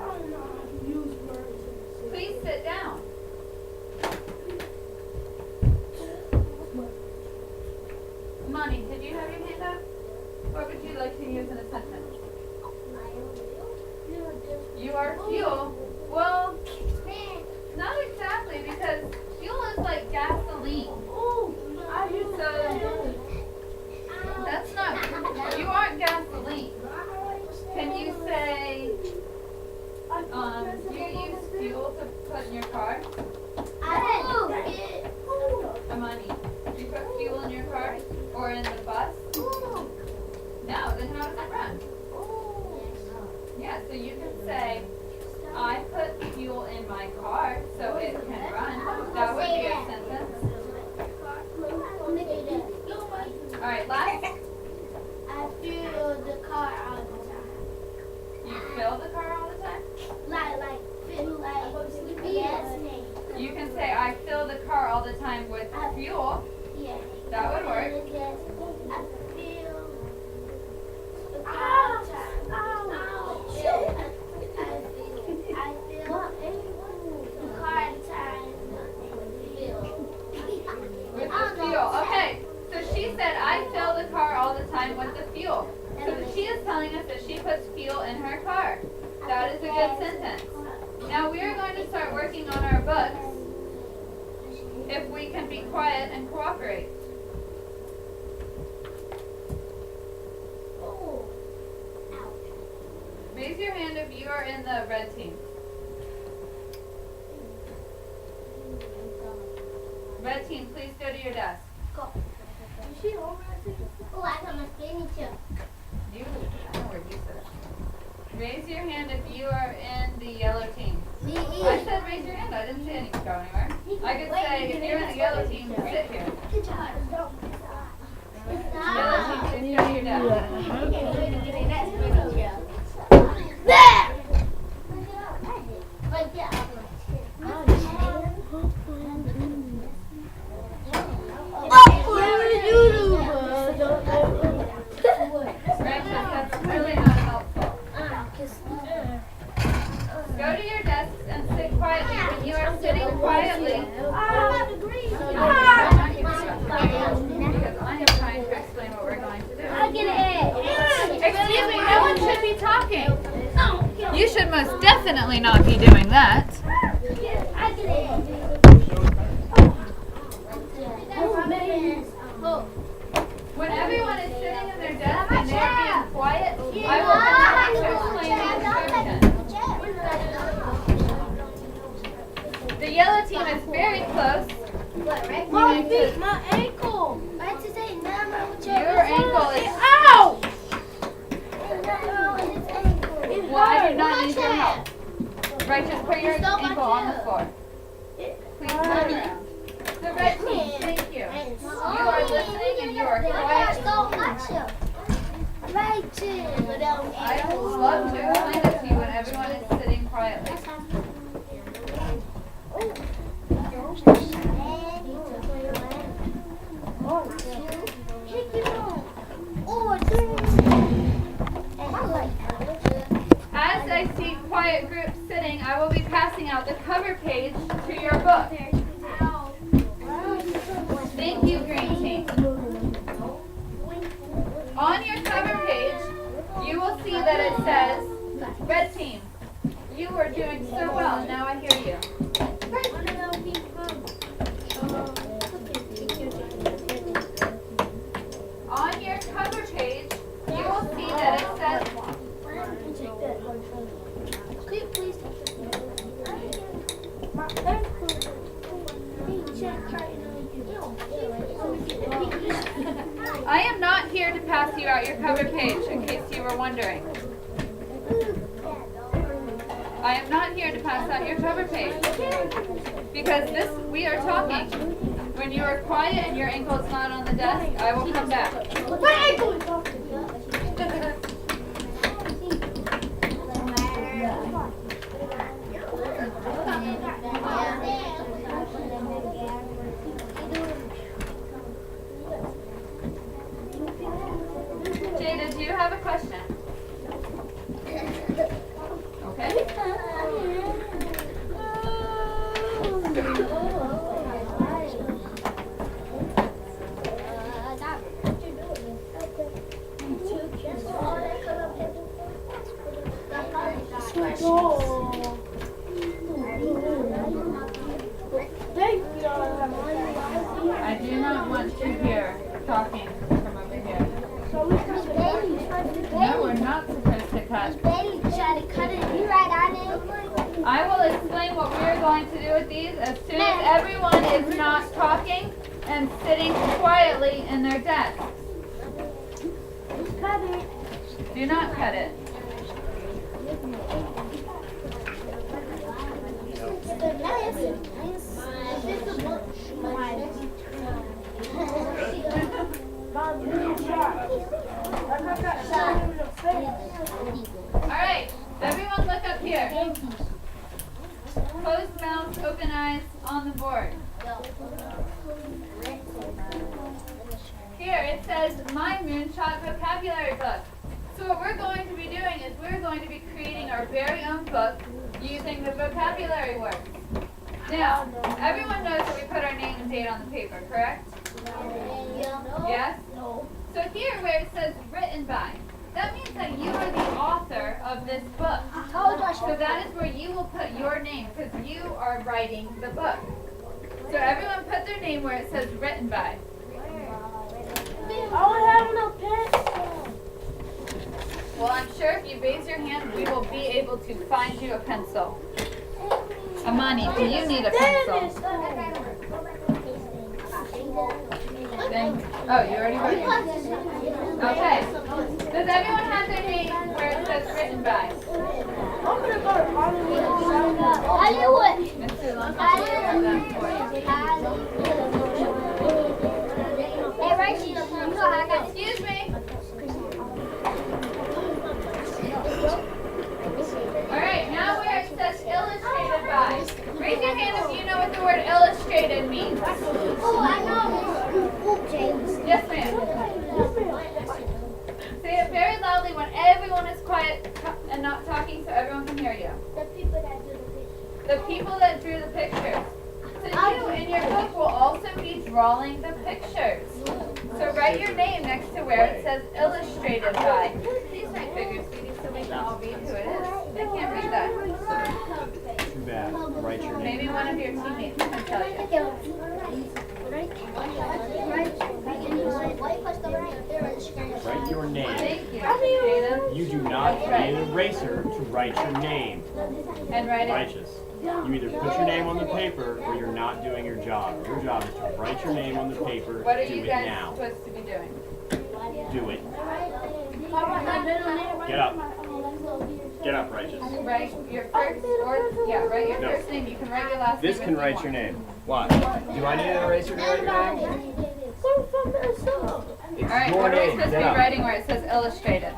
Please sit down. Monty, did you have your hand up? What would you like to use in a sentence? You are fuel. Well, not exactly, because fuel is like gasoline. So that's not, you aren't gasoline. Can you say, you use fuel to put in your car? Amani, do you put fuel in your car? Or in the bus? No, then how does it run? Yeah, so you can say, I put fuel in my car so it can run. That would be a sentence. Alright, last. I fill the car all the time. You fill the car all the time? Yes. You can say, I fill the car all the time with fuel. Yeah. That would work. Yes. I fill the car all the time. I fill the car all the time. With the fuel. Okay. So she said, I fill the car all the time with the fuel. So she is telling us that she puts fuel in her car. That is a good sentence. Now we are going to start working on our books if we can be quiet and cooperate. Raise your hand if you are in the red team. Red team, please go to your desk. Is she home? Oh, I got my skinny too. You, I know where you sit. Raise your hand if you are in the yellow team. I said raise your hand. I didn't say anything go anywhere. I could say, if you're in the yellow team, sit here. Good job. Yellow team, please go to your desk. There! Right there. Precious, that's really not helpful. Go to your desks and sit quietly. When you are sitting quietly, because I am trying to explain what we're going to do. Excuse me, no one should be talking. You should most definitely not be doing that. When everyone is sitting in their desk and they're being quiet, I will continue to explain the instructions. The yellow team is very close. My feet, my ankle. Your ankle is... Ow! Well, I do not need your help. Righteous, put your ankle on the floor. Please turn around. The red team, thank you. You are listening and you are quiet. I would love to explain it to you when everyone is sitting quietly. As I see quiet groups sitting, I will be passing out the cover page to your book. Thank you, green team. On your cover page, you will see that it says, red team, you are doing so well. Now I hear you. On your cover page, you will see that it says, I am not here to pass you out your cover page, in case you were wondering. I am not here to pass out your cover page. Because we are talking. When you are quiet and your ankle is not on the desk, I will come back. My ankle is off. Jada, do you have a question? Okay. I do not want to hear talking from over here. No, we're not supposed to cut. I will explain what we are going to do with these as soon as everyone is not talking and sitting quietly in their desks. Do not cut it. Alright, everyone look up here. Closed mouth, open eyes on the board. Here it says, My Moonshot Vocabulary Book. So what we're going to be doing is we're going to be creating our very own book using the vocabulary words. Now, everyone knows that we put our name and date on the paper, correct? Yes? So here where it says written by, that means that you are the author of this book. So that is where you will put your name because you are writing the book. So everyone put their name where it says written by. Well, I'm sure if you raise your hand, we will be able to find you a pencil. Amani, do you need a pencil? Oh, you already wrote yours. Okay. Does everyone have their name where it says written by? I'm gonna go to Mr. Lunch will do that for you. Excuse me. Alright, now where it says illustrated by. Raise your hand if you know what the word illustrated means. Yes, ma'am. Say it very loudly when everyone is quiet and not talking so everyone can hear you. The people that do the picture. The people that drew the pictures. So you in your book will also be drawing the pictures. So write your name next to where it says illustrated by. Please write bigger, sweetie, so we can all read who it is. They can't read that. Too bad. Write your name. Maybe one of your teammates can tell you. Write your name. Thank you, Jada. You do not need an eraser to write your name. And write it. Righteous. You either put your name on the paper or you're not doing your job. Your job is to write your name on the paper. What are Do you it guys now. supposed to be doing? Do it. Get up. Get up, Righteous. Write your first write your No. first name. You can write your last This name. can if you write want. your name. Why? Do I need an eraser to write your name? It's Alright, your what are we name. supposed to Get be up. writing where it says illustrated?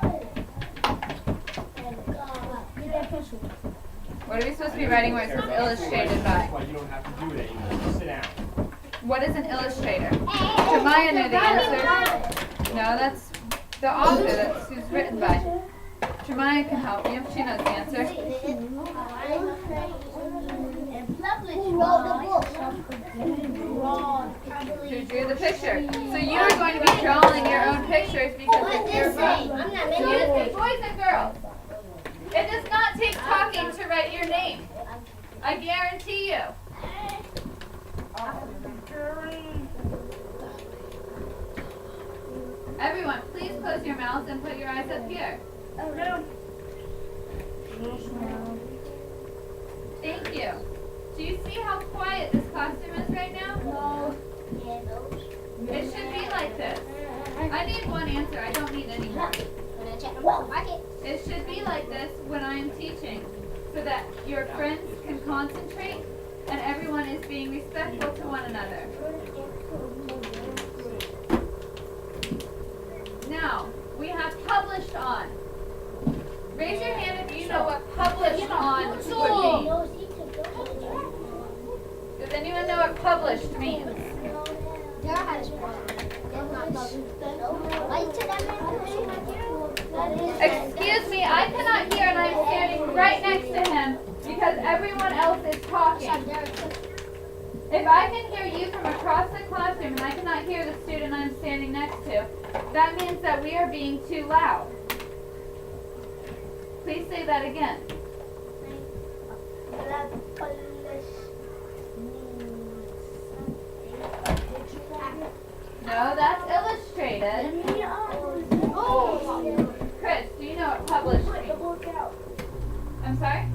What are we supposed to be writing where it says illustrated by? That's why you don't have to do it anymore. Just sit down. What is an illustrator? Jemiah knew the answer. No, that's the author. That's who's written by. Jemiah can help you. She knows the answer. Who drew the picture? So you are going to be drawing your own pictures because it's your book. Excuse me, boys and girls. It does not take talking to write your name. I guarantee you. Everyone, please close your mouths and put your eyes up here. Thank you. Do you see how quiet this classroom is right now? No. It should be like this. I need one answer. I don't need any more. It should be like this when I am teaching, so that your friends can concentrate and everyone is being respectful to one another. Now, we have published on. Raise your hand if you know what published on would be. Does anyone know what published means? Excuse me, I cannot hear and I'm standing right next to him because everyone else is talking. If I can hear you from across the classroom and I cannot hear the student I'm standing next to, that means that we are being too loud. Please say that again. No, that's illustrated. Chris, do you know what published means? I'm sorry?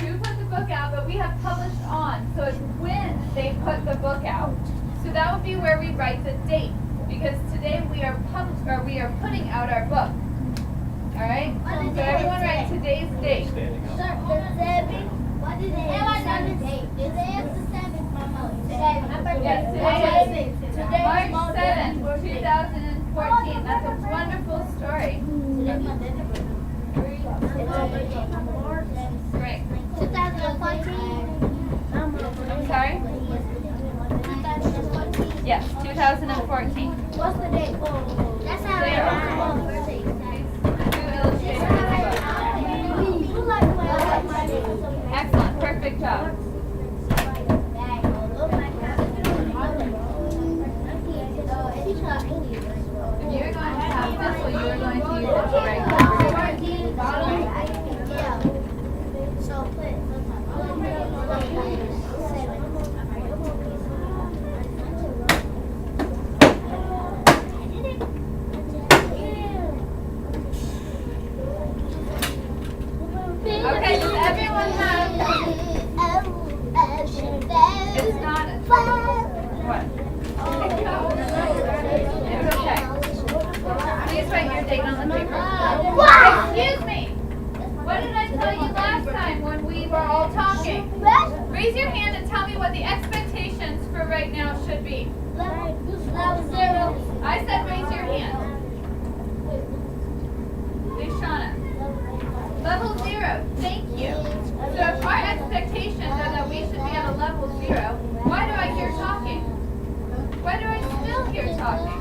You put the book out, but we have published on, so it's when they put the book out. So that would be where we write the date, because today we are putting out our book. All right? So everyone write today's date. What is it? Today is the 7th, Mama. Yes, today is March 7th, 2014. That's a wonderful story. Great. 2014. I'm sorry? Yes, 2014. What's the date? That's how I birthday. Excellent, perfect job. If you are going to have pencil, you are going to use it to write Okay, does everyone have? It's not. What? It's okay. Please write your date on the paper. Excuse me. What did I tell you last time when we are all talking. Raise your hand and tell me what the expectations for right now should be. Level 0. I said raise your hand. Shauna. Level 0. Thank you. So if our expectations are that we should be at a level 0, why do I hear talking? Why do I still hear talking?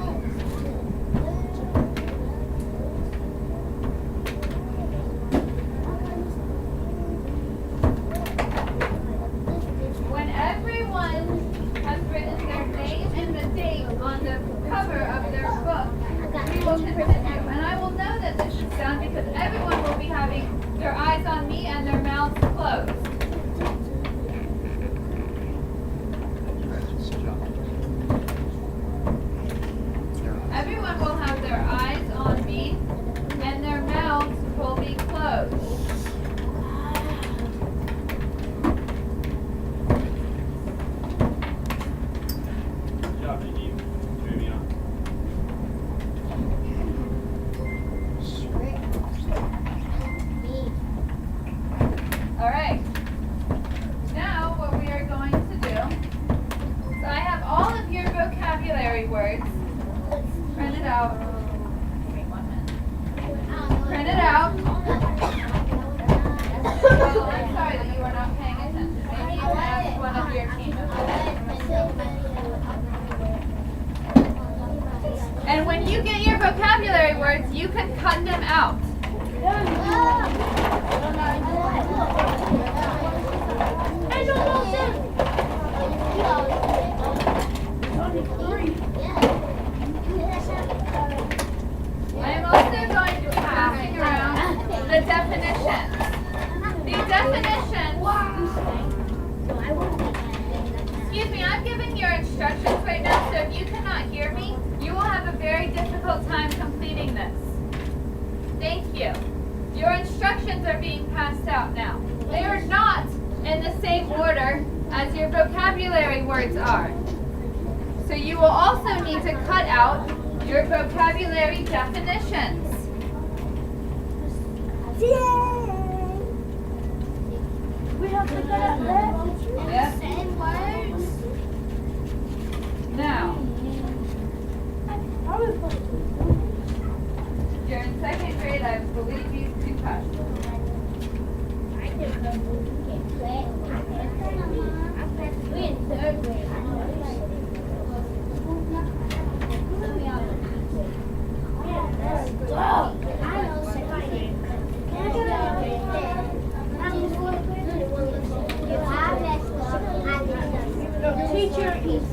When everyone has written their name and the date on the cover of their book, we will continue. And I will know that this is done because everyone will be having their eyes on me and their mouths closed. Everyone will have their eyes on me and their mouths will be closed. Good job, Nikki. Moving on. All right. Now what we are going to do, so I have all of your vocabulary words printed out. Give me 1 minute. Printed out. Well, I'm sorry that you are not paying attention. Maybe you have one of your team members. And when you get your vocabulary words, you can cut them out. I am also going to be passing around the definitions. The definitions. Excuse me, I'm giving your instructions right now, so if you cannot hear me, you will have a very difficult time completing this. Thank you. Your instructions are being passed out now. They are not in the same order as your vocabulary words are. So you will also need to cut out your vocabulary definitions. We have to cut out that. Yep. Now, you're in 2nd grade, I believe you can touch. We're in 3rd grade. Teacher is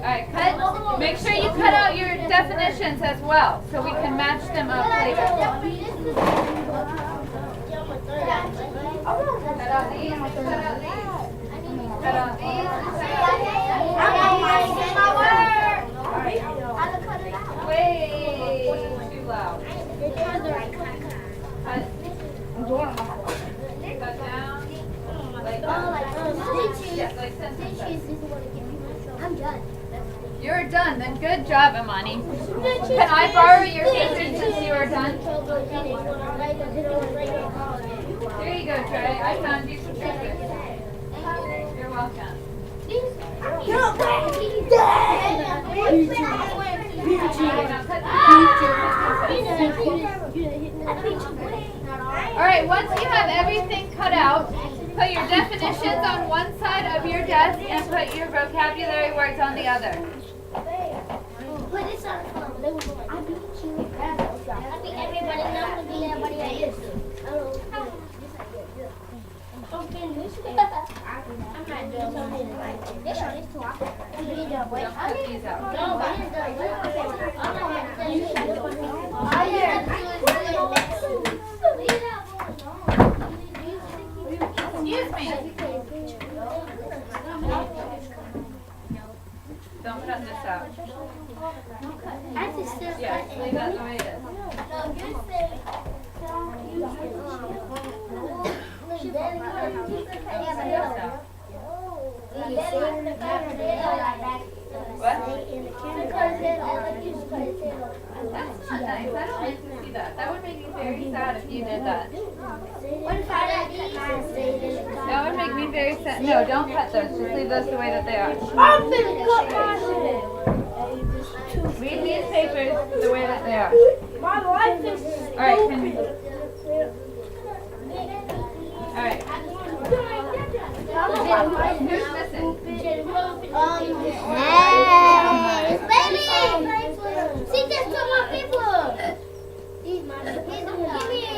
Alright, cut. Make sure you cut out your definitions as well, so we can match them up later. Cut out these, cut out these. Cut out these. Way too loud. Cut. Cut down. Like that. Yeah, like sentences. I'm done. You're done, then good job, Imani. Can I borrow your painting since you are done? Here you go, Trey. I found you some treasures. You're welcome. Alright, once you have everything cut out, put your definitions on one side of your desk and put your vocabulary words on the other. But it's not fun. I beat you. I beat everybody else. I beat everybody else. I'm not doing something like this. This too often. Don't put these out. No, but it's done. Excuse me. Don't cut this out. I just still Yes, leave that the way it is. What? That's not nice. I don't like to see that. That would make me very sad if you did that. That would make me very sad. No, don't cut those. Just leave those the way that they are. I'm gonna cut my hair. Leave these papers the way that they are. My life is Alright, Alright. Who's missing? Baby! See, there's two more people. Give me it.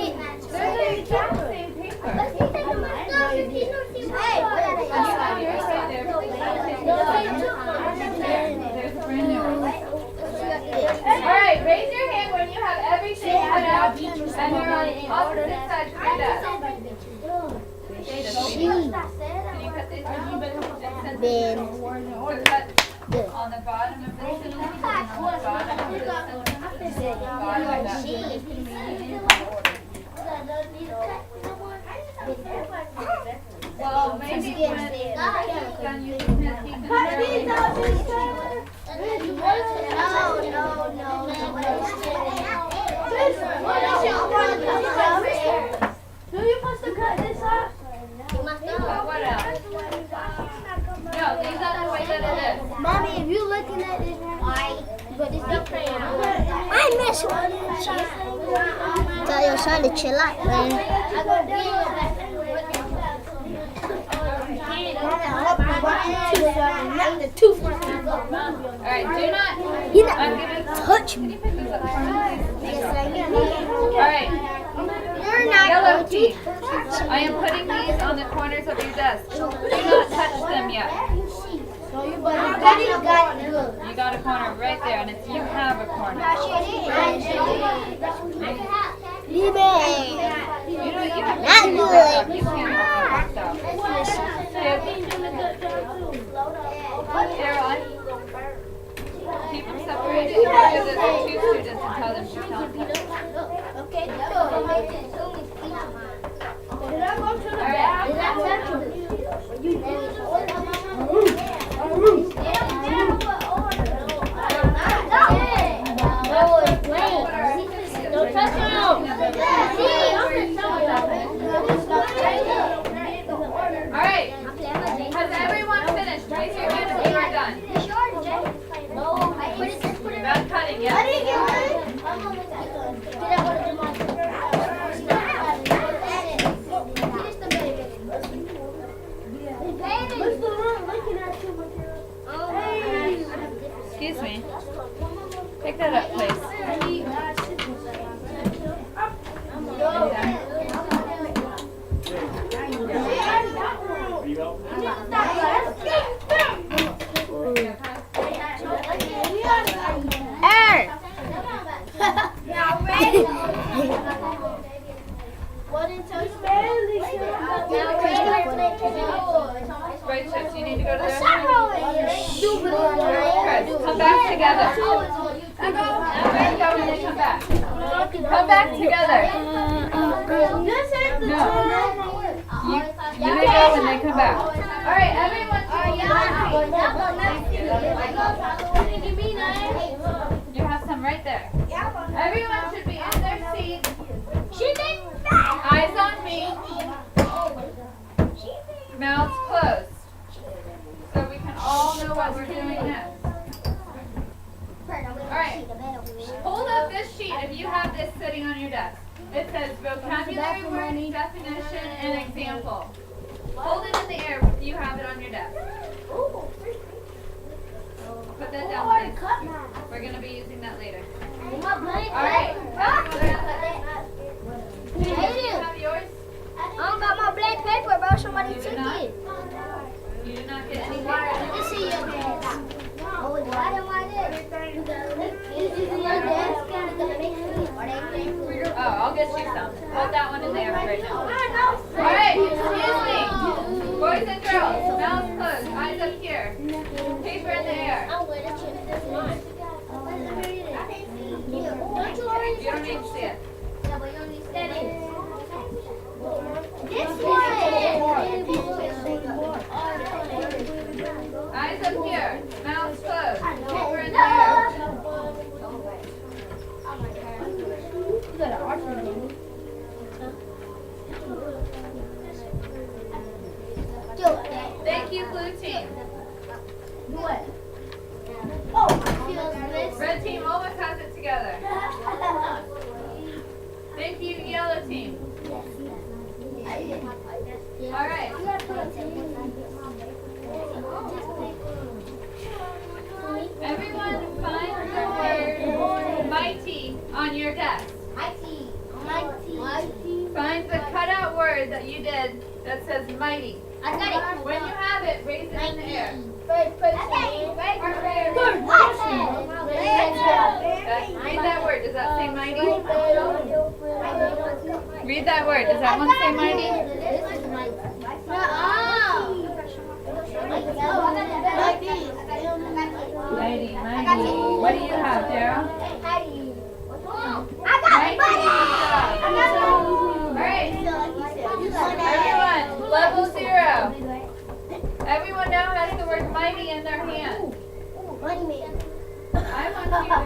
They're the exact same paper. But see, there's no more stuff. Hey, There's a brand new one. Alright, raise your hand when you have everything cut out and you're on opposite sides of your desk. Can you cut these out? Ben. So cut on the bottom of this and on the bottom of this and bottom of that. Well, maybe when it's done using this, he can Do you supposed to cut this off? what else? No, leave that the way that it is. Mommy, if you looking at this, but it's not crayon. I miss one. Tell your son to chill out, man. Alright, do not. You're not I'm gonna giving. touch Can me. you pick this up for me, please? Yes, I am. Alright, You're not yellow going to team. I am putting these on the corners of your desk. Do not touch them yet. You got a corner right there, and it's you have a corner. You know you have to Not clean good. this up. You can't help yourself. Sarah, keep them separated because there's two students and tell them to count them. Okay, Don't touch them. Alright, has everyone finished? Raise your hand if you are done. Done cutting, yes? Excuse me. Pick that up, please. Are you helping? Right, Chips, you need to go to the restroom. Chris, come back together. Everybody go when they come back. Come back together. No. You may go when they come back. Alright, everyone. You have some right there. Everyone should be in their seats. Eyes on me. Mouths closed. So we can all know what we're doing next. Alright. Hold up this sheet if you have this sitting on your desk. It says vocabulary word, definition, and example. Hold it in the air if you have it on your desk. Put that down, please. We're going to be using that later. Alright. Do you have yours? I don't got my black paper, bro. Somebody You do took not? it. You do not get any paper? Let me see your desk. Oh, I don't want it. This is your desk. Oh, I'll get you some. Hold that one in there right now. Alright, excuse me. Boys and girls, mouths closed, eyes up here. Paper in the air. You don't need to see it. Eyes up here, mouths closed, paper in the air. Thank you, blue team. Red team almost has it together. Thank you, yellow team. All right. Everyone find the word mighty on your desk. Find the cutout word that you did that says mighty. I got it. When you have it, raise it in the air. Read that word. Does that say mighty? Read that word. Does that one say mighty? Mighty, mighty. What do you have, Daryl? Alright. Everyone, level 0. Everyone now has the word mighty in their hand. I want you to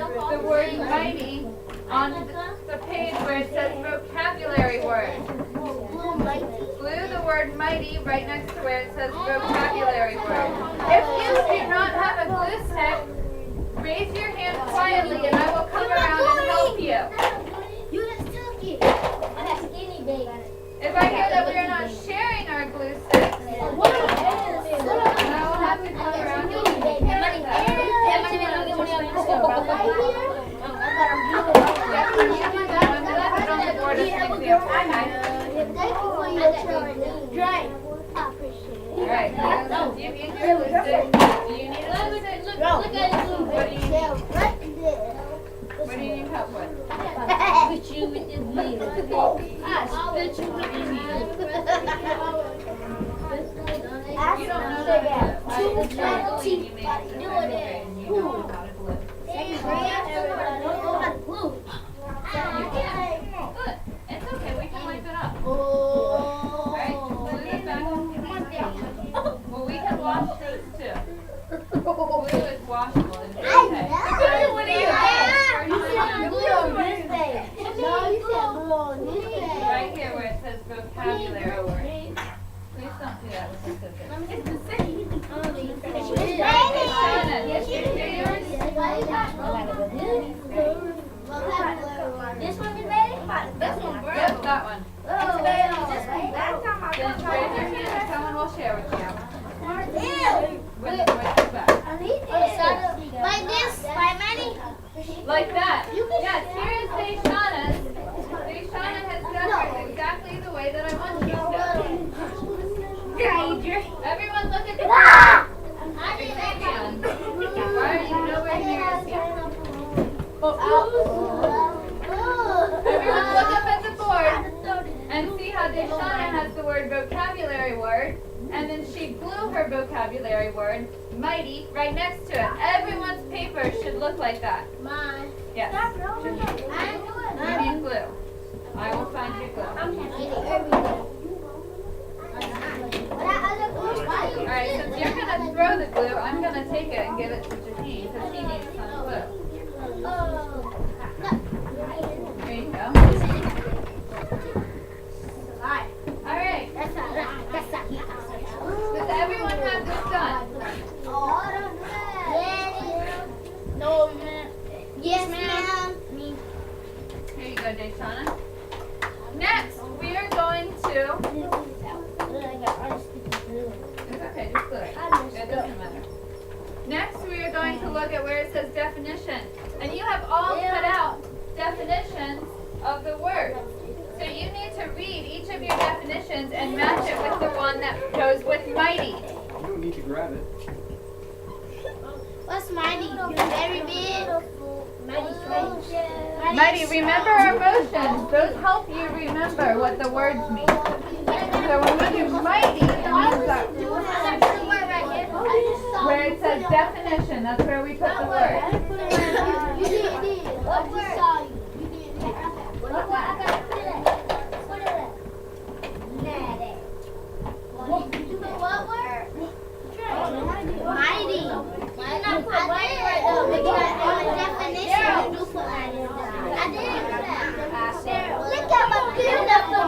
glue the word mighty on the page where it says vocabulary word. Glue the word mighty right next to where it says vocabulary word. If you do not have a glue stick, raise your hand quietly and I will come around and help you. You just took it. I got skinny baby. If I hear that we are not sharing our glue sticks, then I will have to come around and help you. Yes, when you do that, I'm going to put it on the board as an example, okay? Alright, do you need your glue stick? Do you need a glue stick? What do you need? What do you need help with? Spit you with this needle. I spit you with this needle. You don't know that. I was trying to believe you made it to the second grade and you don't know how to glue. You can. Good. It's okay, we can wipe it up. Alright, glue it back on. Well, we can wash those too. Glue is washable and it's okay. What are you doing? You said glue on this page. No, you said glue on this page. Right here where it says vocabulary word. Please don't do that with the scissors. It's the same. Yes, you do yours. This one is ready? This one, bro. Yep, that one. Then Then raise your hand and someone will share with you. With your back. Like this? By Manny? Like that. Yes, here is Deshana's. Deshana has done hers exactly the way that I want you to. Everyone look at the board. Xavier, why are you nowhere near us yet? Everyone look up at the board and see how Deshana has the word vocabulary word, and then she glue her vocabulary word, mighty, right next to it. Everyone's paper should look like that. Mine. Yes. You need glue. I will find you glue. Alright, since you're going to throw the glue, I'm going to take it and give it to Jaheen because he needs some glue. There you go. Alright. Does everyone have this done? Yes, ma'am. Here you go, Deshana. Next, we are going to... It's okay, just glue it. It doesn't matter. going to look at where it says definition. And you have all cut out definitions of the word. So you need to read each of your definitions and match it with the one that goes with mighty. You don't need to grab it. What's mighty? Very big. Mighty, remember our motions. Those help you remember what the words mean. So when we do mighty, it means that where it says definition, that's where we put the word. You did. What word? What word? I gotta put it. Put it there. What word? Mighty. You not put mighty right there, but you got definition. You do put mighty. I didn't do that. Look at my beautiful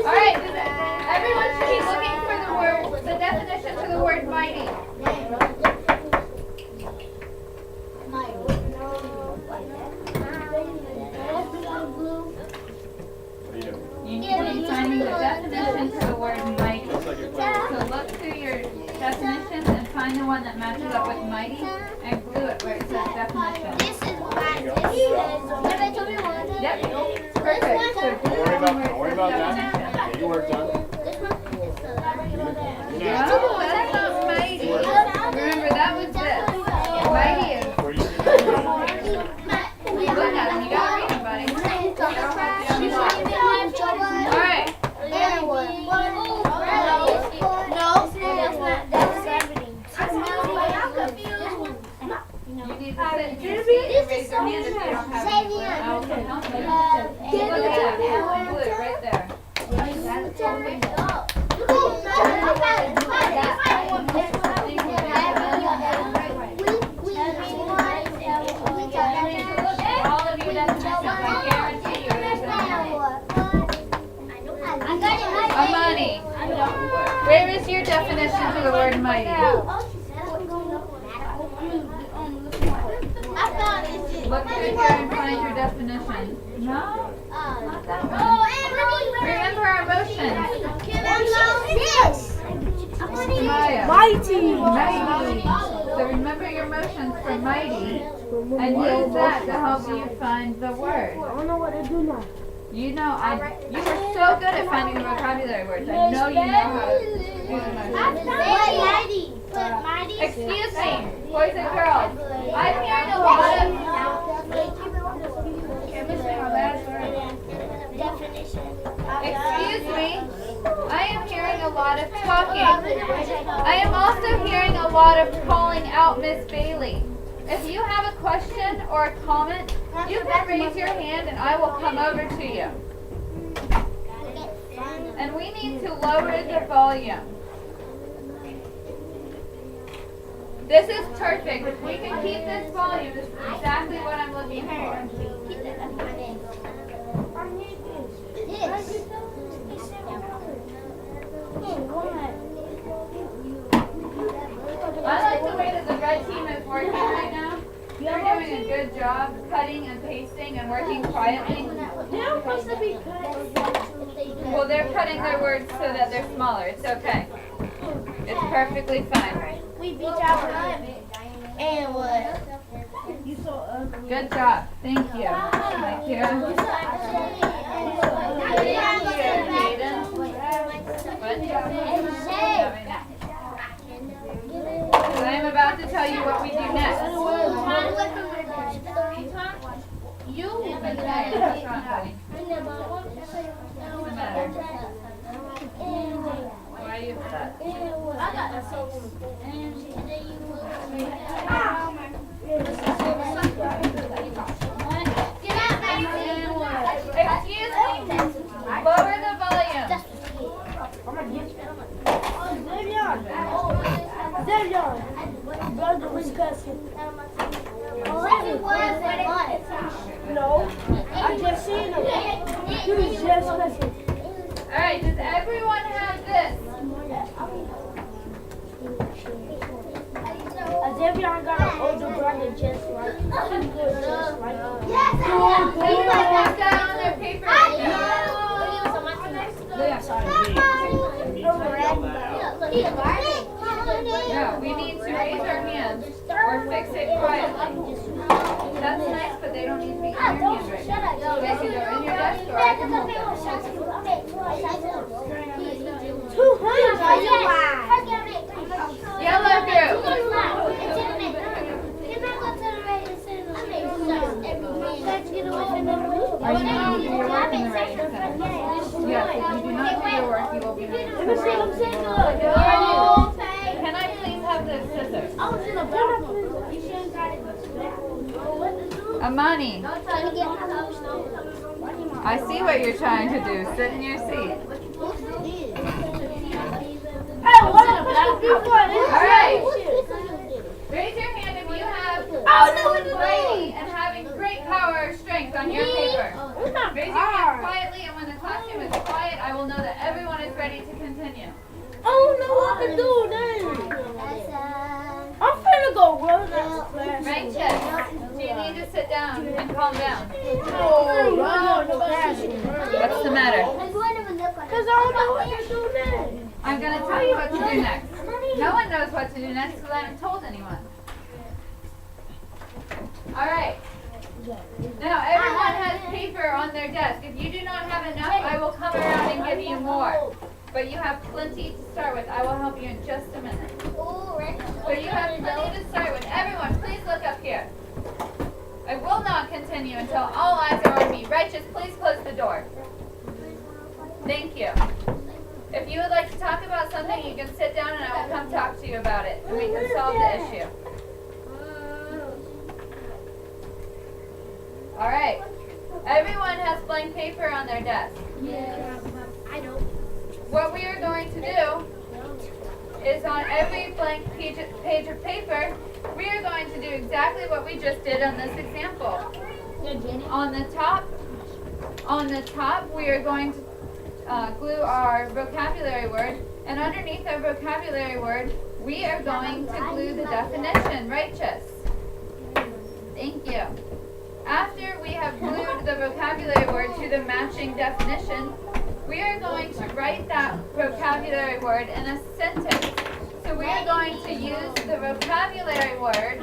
Alright, everyone should be looking for the word, the definition to the word mighty. You need to be finding the definition to the word mighty. So look through your definitions and find the one that matches up with mighty and glue it where it says definition. This is mighty. Yep, perfect. So glue it one where it says definition. Yeah, you worked on it. No, that's not mighty. Remember, that was this. Mighty is. Look at him, you gotta read him, buddy. Alright. You need to sit and raise your hand if you don't have it. Okay, don't do it. Look at that. Glue it right there. All of your definitions, I guarantee you, there's Amani, where is your definition to the word mighty? Look through here and find your definition. No? Not that one. Remember our motions. Maya. Mighty. Mighty. So remember your motions for mighty and use that to help you find the word. I don't know what to do now. You know, you were so good at finding the vocabulary words. I know you know how to do the motions. Excuse me, boys and girls. I'm hearing a lot of... Excuse me. I am hearing a lot of talking. I am also hearing a lot of calling out Miss Bailey. If you have a question or a comment, you can raise your hand and I will come over to you. And we need to lower the volume. This is perfect. If we can keep this volume, this is exactly what I'm looking for. I like the way that the red team is working right now. They're doing a good job cutting and pasting and working quietly. They're supposed to be cut. Well, they're cutting their words so that they're smaller. It's okay. It's perfectly fine. We beat our time. And what? You so ugly. Good job. Thank you. Thank you. I am about to tell you what we do next. You What's wrong, buddy? What's the matter? Why are you upset? Excuse me. Lower the volume. Devion. Brother was cussing. No. I just seen him. He was just cussing. Alright, does everyone have this? Davion got an older brother just like him. He's good just like him. People put that on their paper. No, we need to raise our hands or fix it quietly. That's nice, but they don't need to be in your hand right now. They can go in your desk or I can hold them. Yellow group. Yes, if you do not do your work, you will be made to Can I please have the scissors? Amani, I see what you're trying to do. Sit in your seat. Alright. Raise your hand if you have writing and having great power or strength on your paper. Raise your hand quietly, and when the classroom is quiet, I will know that everyone is ready to continue. I don't know what to do then. I'm finna go run out. Right, Chip? Do you need to sit down and calm down? What's the matter? Because I don't know what to do next. I'm going to tell you what to do next. No one knows what to do next because I haven't told anyone. Alright. Now, everyone has paper on their desk. If you do not have enough, I will come around and give you more. But you have plenty to start with. I will help you in just a minute. But you have plenty to start with. Everyone, please look up here. I will not continue until all eyes are on me. Righteous, please close the door. Thank you. If you would like to talk about something, you can sit down and I will come talk to you about it. And we can solve the issue. Alright. Everyone has blank paper on their desk. What we are going to do is on every blank page of paper, we are going to do exactly what we just did on this example. On the top, we are going to glue our vocabulary word, and underneath our vocabulary word, we are going to glue the definition, righteous. Thank you. After we have glued the vocabulary word to the matching definition, we are going to write that vocabulary word in a sentence. So we are going to use the vocabulary word.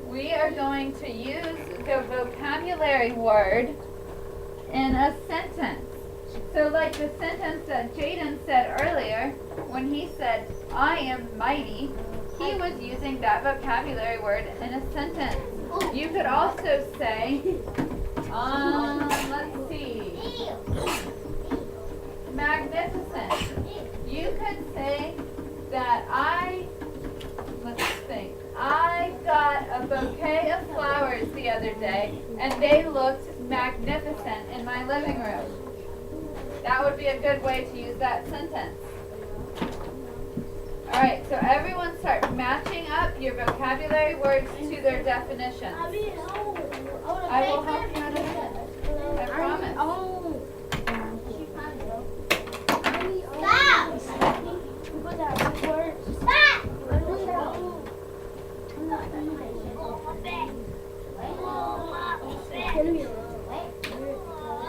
We are going to use the vocabulary word in a sentence. So like the sentence that Jaden said earlier, when he said, I am mighty, he was using that vocabulary word in a sentence. You could also say, let's see, magnificent. You could say that I got a bouquet of flowers the other day and they looked magnificent in my living room. That would be a good way to use that sentence. Alright, so everyone start matching up your vocabulary words to their definitions. I will help you in a minute. I promise.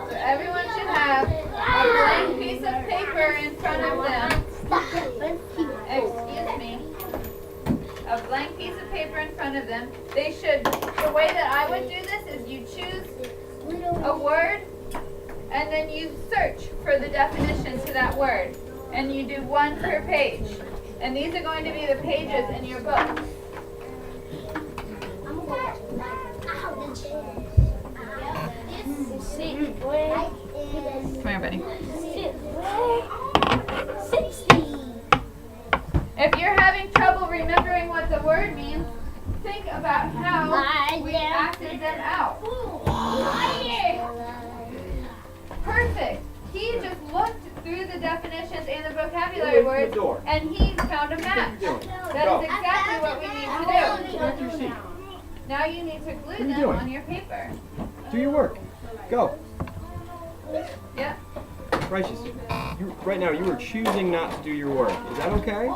So everyone should have a blank piece of paper in front of them. Excuse me. A blank piece of paper in front of them. They should, the way that I would do this is you choose a word and then you search for the definition to that word. And you do one per page. And these are going to be the pages in your book. Come here, buddy. If you're having trouble remembering what the word means, think about how we acted them out. Perfect. He just looked through the definitions and the vocabulary words, and he found a match. That is exactly what we need to do. Back to your seat. Now you need to glue them on your paper. Do your work. Go. Yep. Righteous. Right now, you are choosing not to do your work. Is that okay?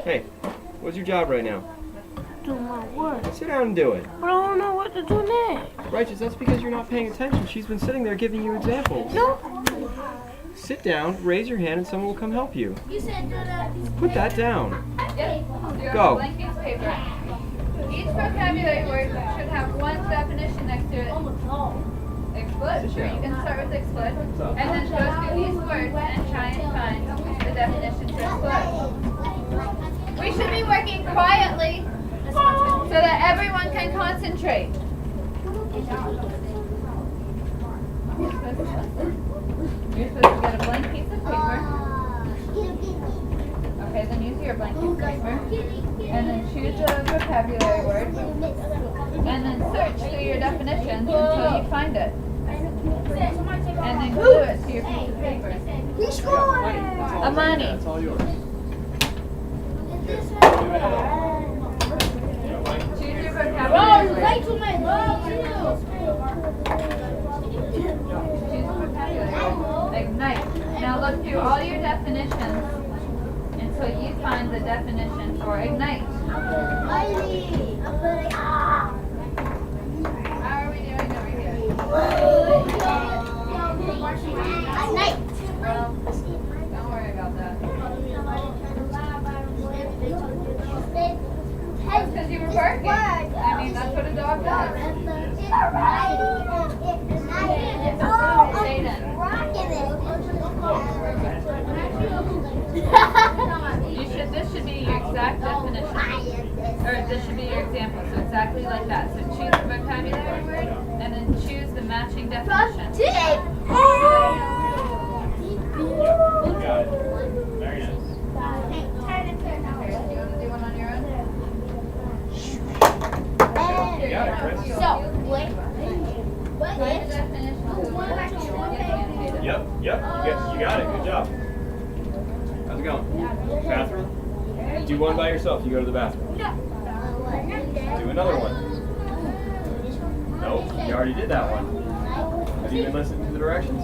Hey, what's your job right now? Do my work. Sit down and do it. But I don't know what to do next. Righteous, that's because you're not paying attention. She's been sitting there giving you examples. No. Sit down, raise your hand, and someone will come help you. You said Put that down. Yep. You have Go. a blank piece of paper. Each vocabulary word should have one definition next to it. Explode. Sure, you can start with explode. And then go through these words and try and find the definition to explode. We should be working quietly so that everyone can concentrate. You're supposed to get a blank piece of paper. Okay, then use your blank piece of paper. And then choose a vocabulary word. And then search through your definitions until you find it. And then glue it to your piece of paper. Amani. That's all yours. Choose your vocabulary word. Choose a vocabulary word. Ignite. Now look through all your definitions until you find the definition for ignite. How are we doing over here? Well, don't worry about that. That's because you were barking. I mean, that's what a dog does. This should be your exact definition. Or this should be your example. So exactly like that. So choose the vocabulary word and then choose the matching definition. You got it. Very nice. Okay, do you want to do one on your own? You got it, Chris. Find the definition of the word that you want to get annotated. Yep. You got it. Good job. How's it going? Bathroom? Do one by yourself. You go to the bathroom. Do another one. Nope. You already did that one. Have you been listening to the directions?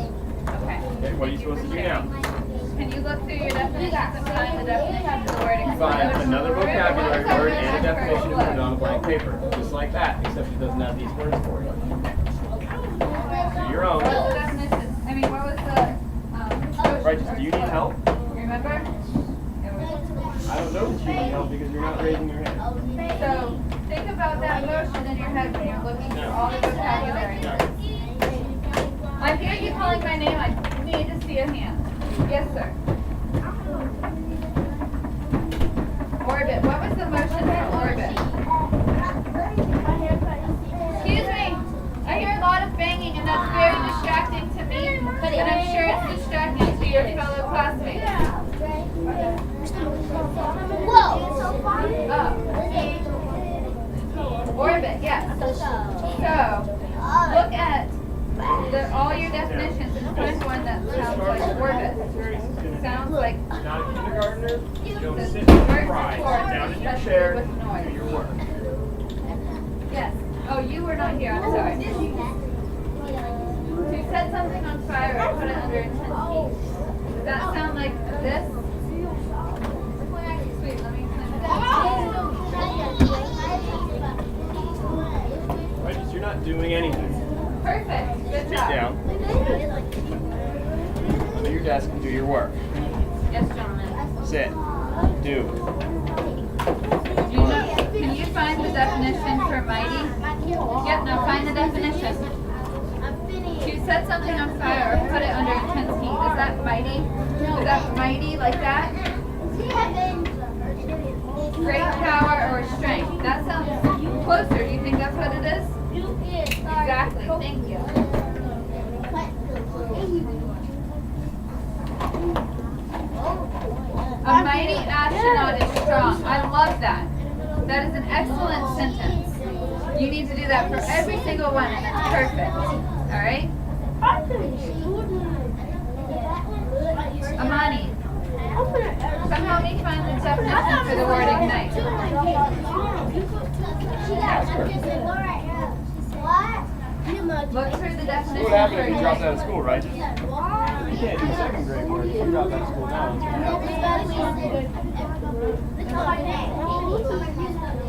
Okay. Okay, what are you supposed to do now? Can you look through your definitions and find the definition of the word explode? Find another vocabulary word and a definition and put it on a blank paper. Just like that, except it doesn't have these words for you. Do your own. What was the definition? I mean, what was the Righteous, do you need help? Remember? I don't know that you need help because you're not raising your hand. So think about that motion in your head when you're looking through all the vocabulary words. I hear you calling my name. I need to see a hand. Yes, sir. Orbit. What was the motion for orbit? Excuse me. I hear a lot of banging and that's very distracting to me. And I'm sure it's distracting to your fellow classmates. Oh. Orbit, yes. So, look at all your definitions and find one that sounds like orbit. Sounds like Not a kindergartner. Go the sit word and cry. before, Sit down in your especially chair. with Do noise. your work. Yes. Oh, you were not here. I'm sorry. To set something on fire or put it under intense heat. Does that sound like this? Sweet, let me explain it. Righteous, you're not doing anything. Perfect. Good Sit job. down. Under your desk and do your work. Yes, gentlemen. Sit. Do. Can you find the definition for mighty? Yep, now find the definition. To set something on fire or put it under intense heat. Is that mighty? Is that mighty like that? Great power or strength. That sounds closer. Do you think that's what it is? Exactly. Thank you. A mighty astronaut is strong. I love that. That is an excellent sentence. You need to do that for every single one, and it's perfect. All right? Amani, come help me find the definition for the word ignite. What? Look through the definition What happened for if you dropped out ignite. of school, Righteous? can't do second grade work. If you drop out of school now, it's gonna happen.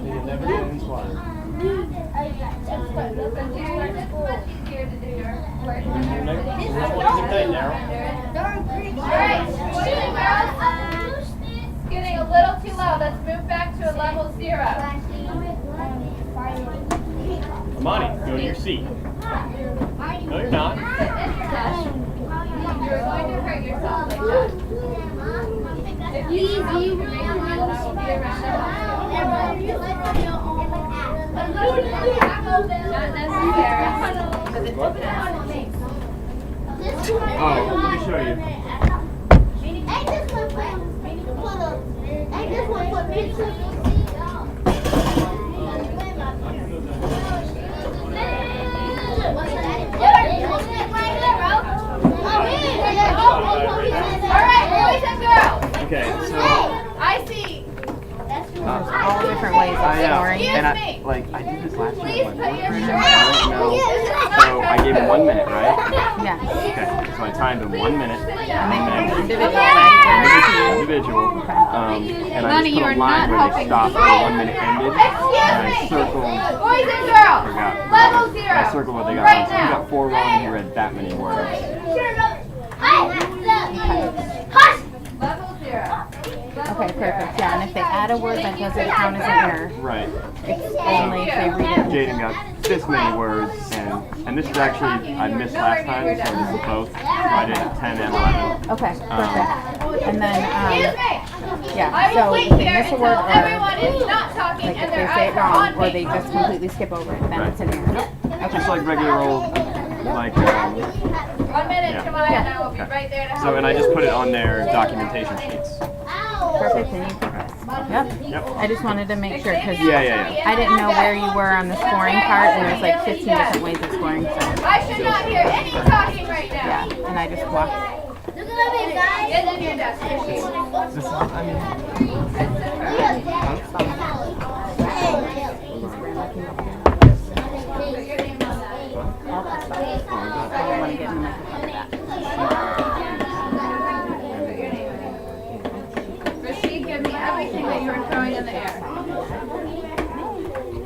You'll never get in squad. It's much easier to do your work. Which one is it tight now? Alright, shooting girls. It's getting a little too loud. Let's move back to a level 0. Amani, go to your seat. No, you're not. You're going to hurt yourself like that. If you need help, you raise your hand and I will be around to help you. Not necessary. Oh, let me show you. Alright, boys and girls. Okay, so I see. All different ways of scoring. and I did this last year with my fourth grader. I don't know. So I gave him 1 minute, right? Yeah. Okay, so I timed him 1 minute. And then individual, right? Individual. And I Lonnie, just you put are a line not where they helping stopped me. when 1 minute ended. And I circled. Boys and girls, Forgot. level 0. I circled what they got Right wrong. So he now. got 4 wrong. He read that many words. Level 0. Okay, perfect. Yeah, and if they add a word, that doesn't count as an error. Right. It's only if they read it. Jaden got this many words, and this is actually, I missed last time, so this is both. So I did 10 and 11. Okay, perfect. And then, Excuse me. yeah, I will so wait if they here miss a until word or, everyone is not talking like, and if they their say eyes it are wrong, on or me. they just completely skip over it, then it's an error. Just like regular old, like, 1 minute, Yeah. come on, and I will be right there to help so, and I you. just put it on their documentation sheets. Perfect, and you pick this. Yep. Yep. I just wanted to make sure, because Yeah. I didn't know where you were on the scoring part, and there's like 15 different ways of scoring, so, I should not hear any talking right now. yeah, and I just walked. Get in your desk. This is, I mean, All that stuff. I don't want to get in the microphone of that. Rashid, give me everything that you were throwing in the air.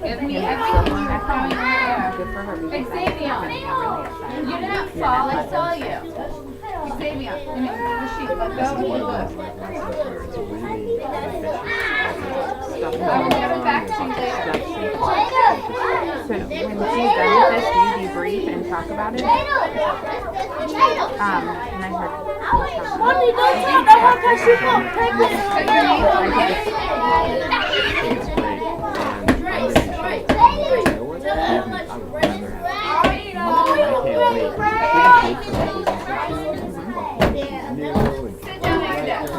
Give me everything you were throwing in the air. Good for her. Xavier, you did not fall, I saw you. Xavier, Rashid, let go and look. I will give it back to you later. So when she's done with this, do you debrief and talk about it? And I heard. Mommy, don't tell them because she's not pregnant. Put your name on I this. think it's great. Sit down at your desk.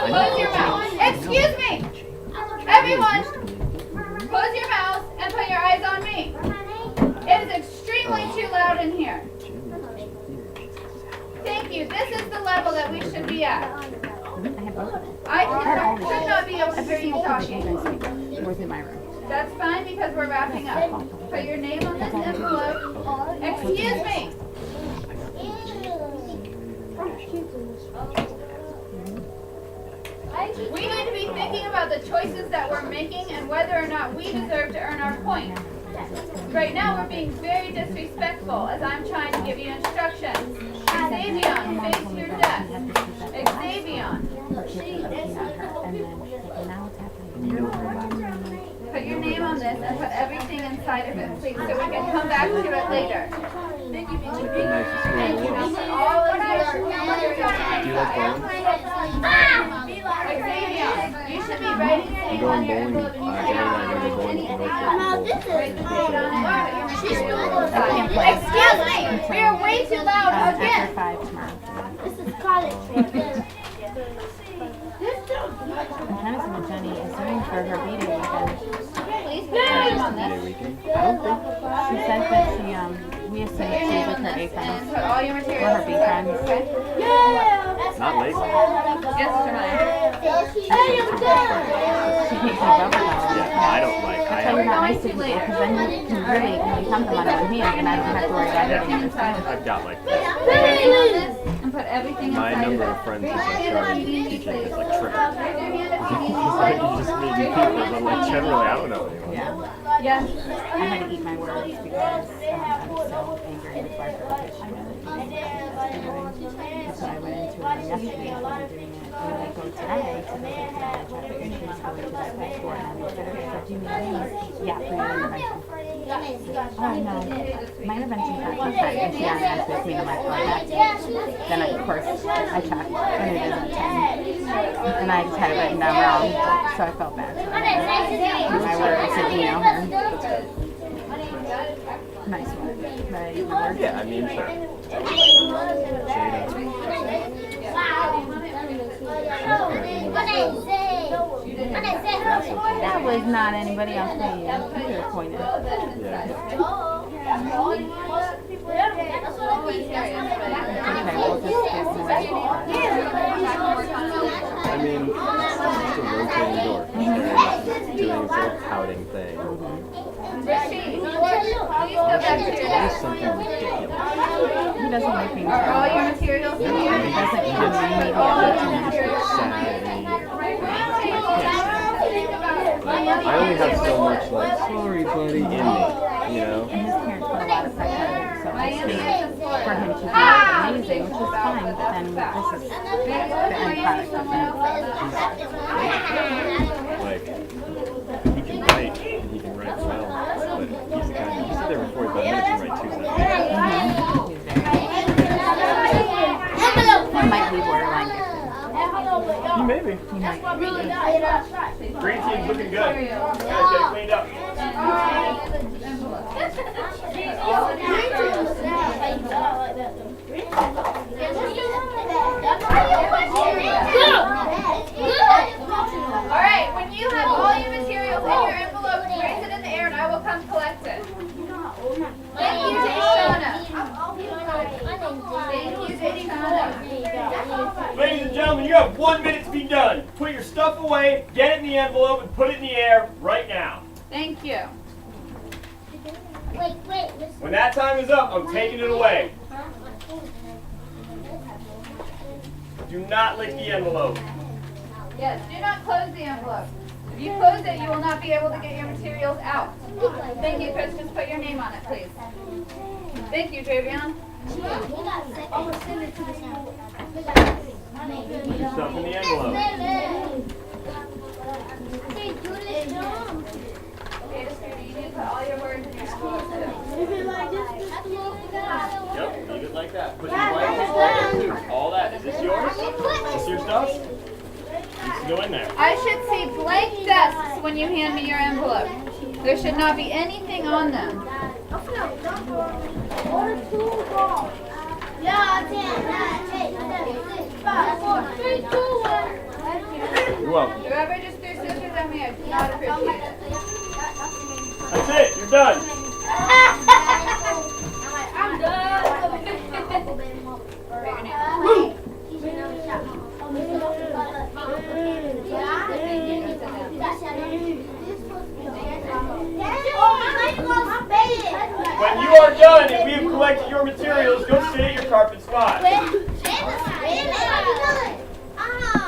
Close your mouth. Excuse me. Everyone, close your mouths and put your eyes on me. It is extremely too loud in here. Thank you. This is the level that we should be at. I should not be able to hear you talking. We're through my room. That's fine because we're wrapping up. Put your name on this envelope. Excuse me. We need to be thinking about the choices that we're making and whether or not we deserve to earn our points. Right now we're being very disrespectful as I'm trying to give you instructions. Xavier, face your desk. Xavier. Put your name on this and put everything inside of it, please, so we can come back to it later. Thank you. Now put all of your materials. Do you like bowling? Xavier, you should be writing your name on your envelope and you should not put anything Excuse me, we are way too loud After again. 5 tomorrow. This is college. I'm trying to see what Jenny is doing for her B-Day weekend. Please put your name on this. She said that we assumed she with her A friends. Put all your Or materials her B inside. friends. Not late. Yes, Jeremiah. She can't keep up with us. Yeah, I don't like. That's why you're not nice to people because then you can really, when you come from on one hand, and I don't have to worry about everything in the phone. I've got like And put everything my inside number of of friends who's like trying to teach it is like triple. It's like you just made new people, but like generally I don't know anyone. Yeah. Yes. I had to eat my words because I was so angry with Barker because she really so I went into it yesterday and started doing it. And then I go today to visit my traffic and she's going to that passport and I looked at her and I said, do you need these? Yeah, for your intervention. Oh, no. My intervention's not too tight. And she asked me to my phone. Then, of course, I checked and it isn't 10. And I just had it written down wrong, so I felt bad. So I did my words and email her. Nice one. Right? Your words? Yeah, I mean, sure. That was not anybody else but you. You could have pointed. Yeah. Okay, we'll just get more. I mean, it's just a rotating door. They're doing this little pouting thing. Rishi, please go back to your It is desk. something ridiculous. He doesn't like being Are all told. your materials in He here? doesn't come immediately to I only have so much like, sorry buddy, in me, you know? And his parents put a lot of pressure on him, so My it's answer is for him to be amazing, which is fine, but then this is the end product of it. Like, he can write, and he can write well, but he's the kind you sit there for 45 minutes and write 2 sentences. He might be borderline gifted. Maybe. He might be. Green team's looking good. Guys, get it cleaned up. Alright, when you have all your materials in your envelope, raise it in the air and I will come collect it. Thank you, Dayshana. Thank you, Dayshana. Ladies and gentlemen, you have 1 minute to be done. Put your stuff away, get it in the envelope, and put it in the air right now. Thank you. When that time is up, I'm taking it away. Do not lick the envelope. Yes, do not close the envelope. If you close it, you will not be able to get your materials out. Thank you, Chris. Just put your name on it, please. Thank you, Javion. Put your stuff in the envelope. Okay, Scooter, you need to put all your words in your envelope, too. Yep, leave it like that. Put your white too. All that. Is this yours? Is this your stuff? Needs to go in there. I should see blank desks when you hand me your envelope. There should not be anything on them. You're welcome. Whoever just threw scissors at me, I do not appreciate it. That's it. You're done. I'm done. Write your name. When you are done and we have collected your materials, go sit at your carpet spot.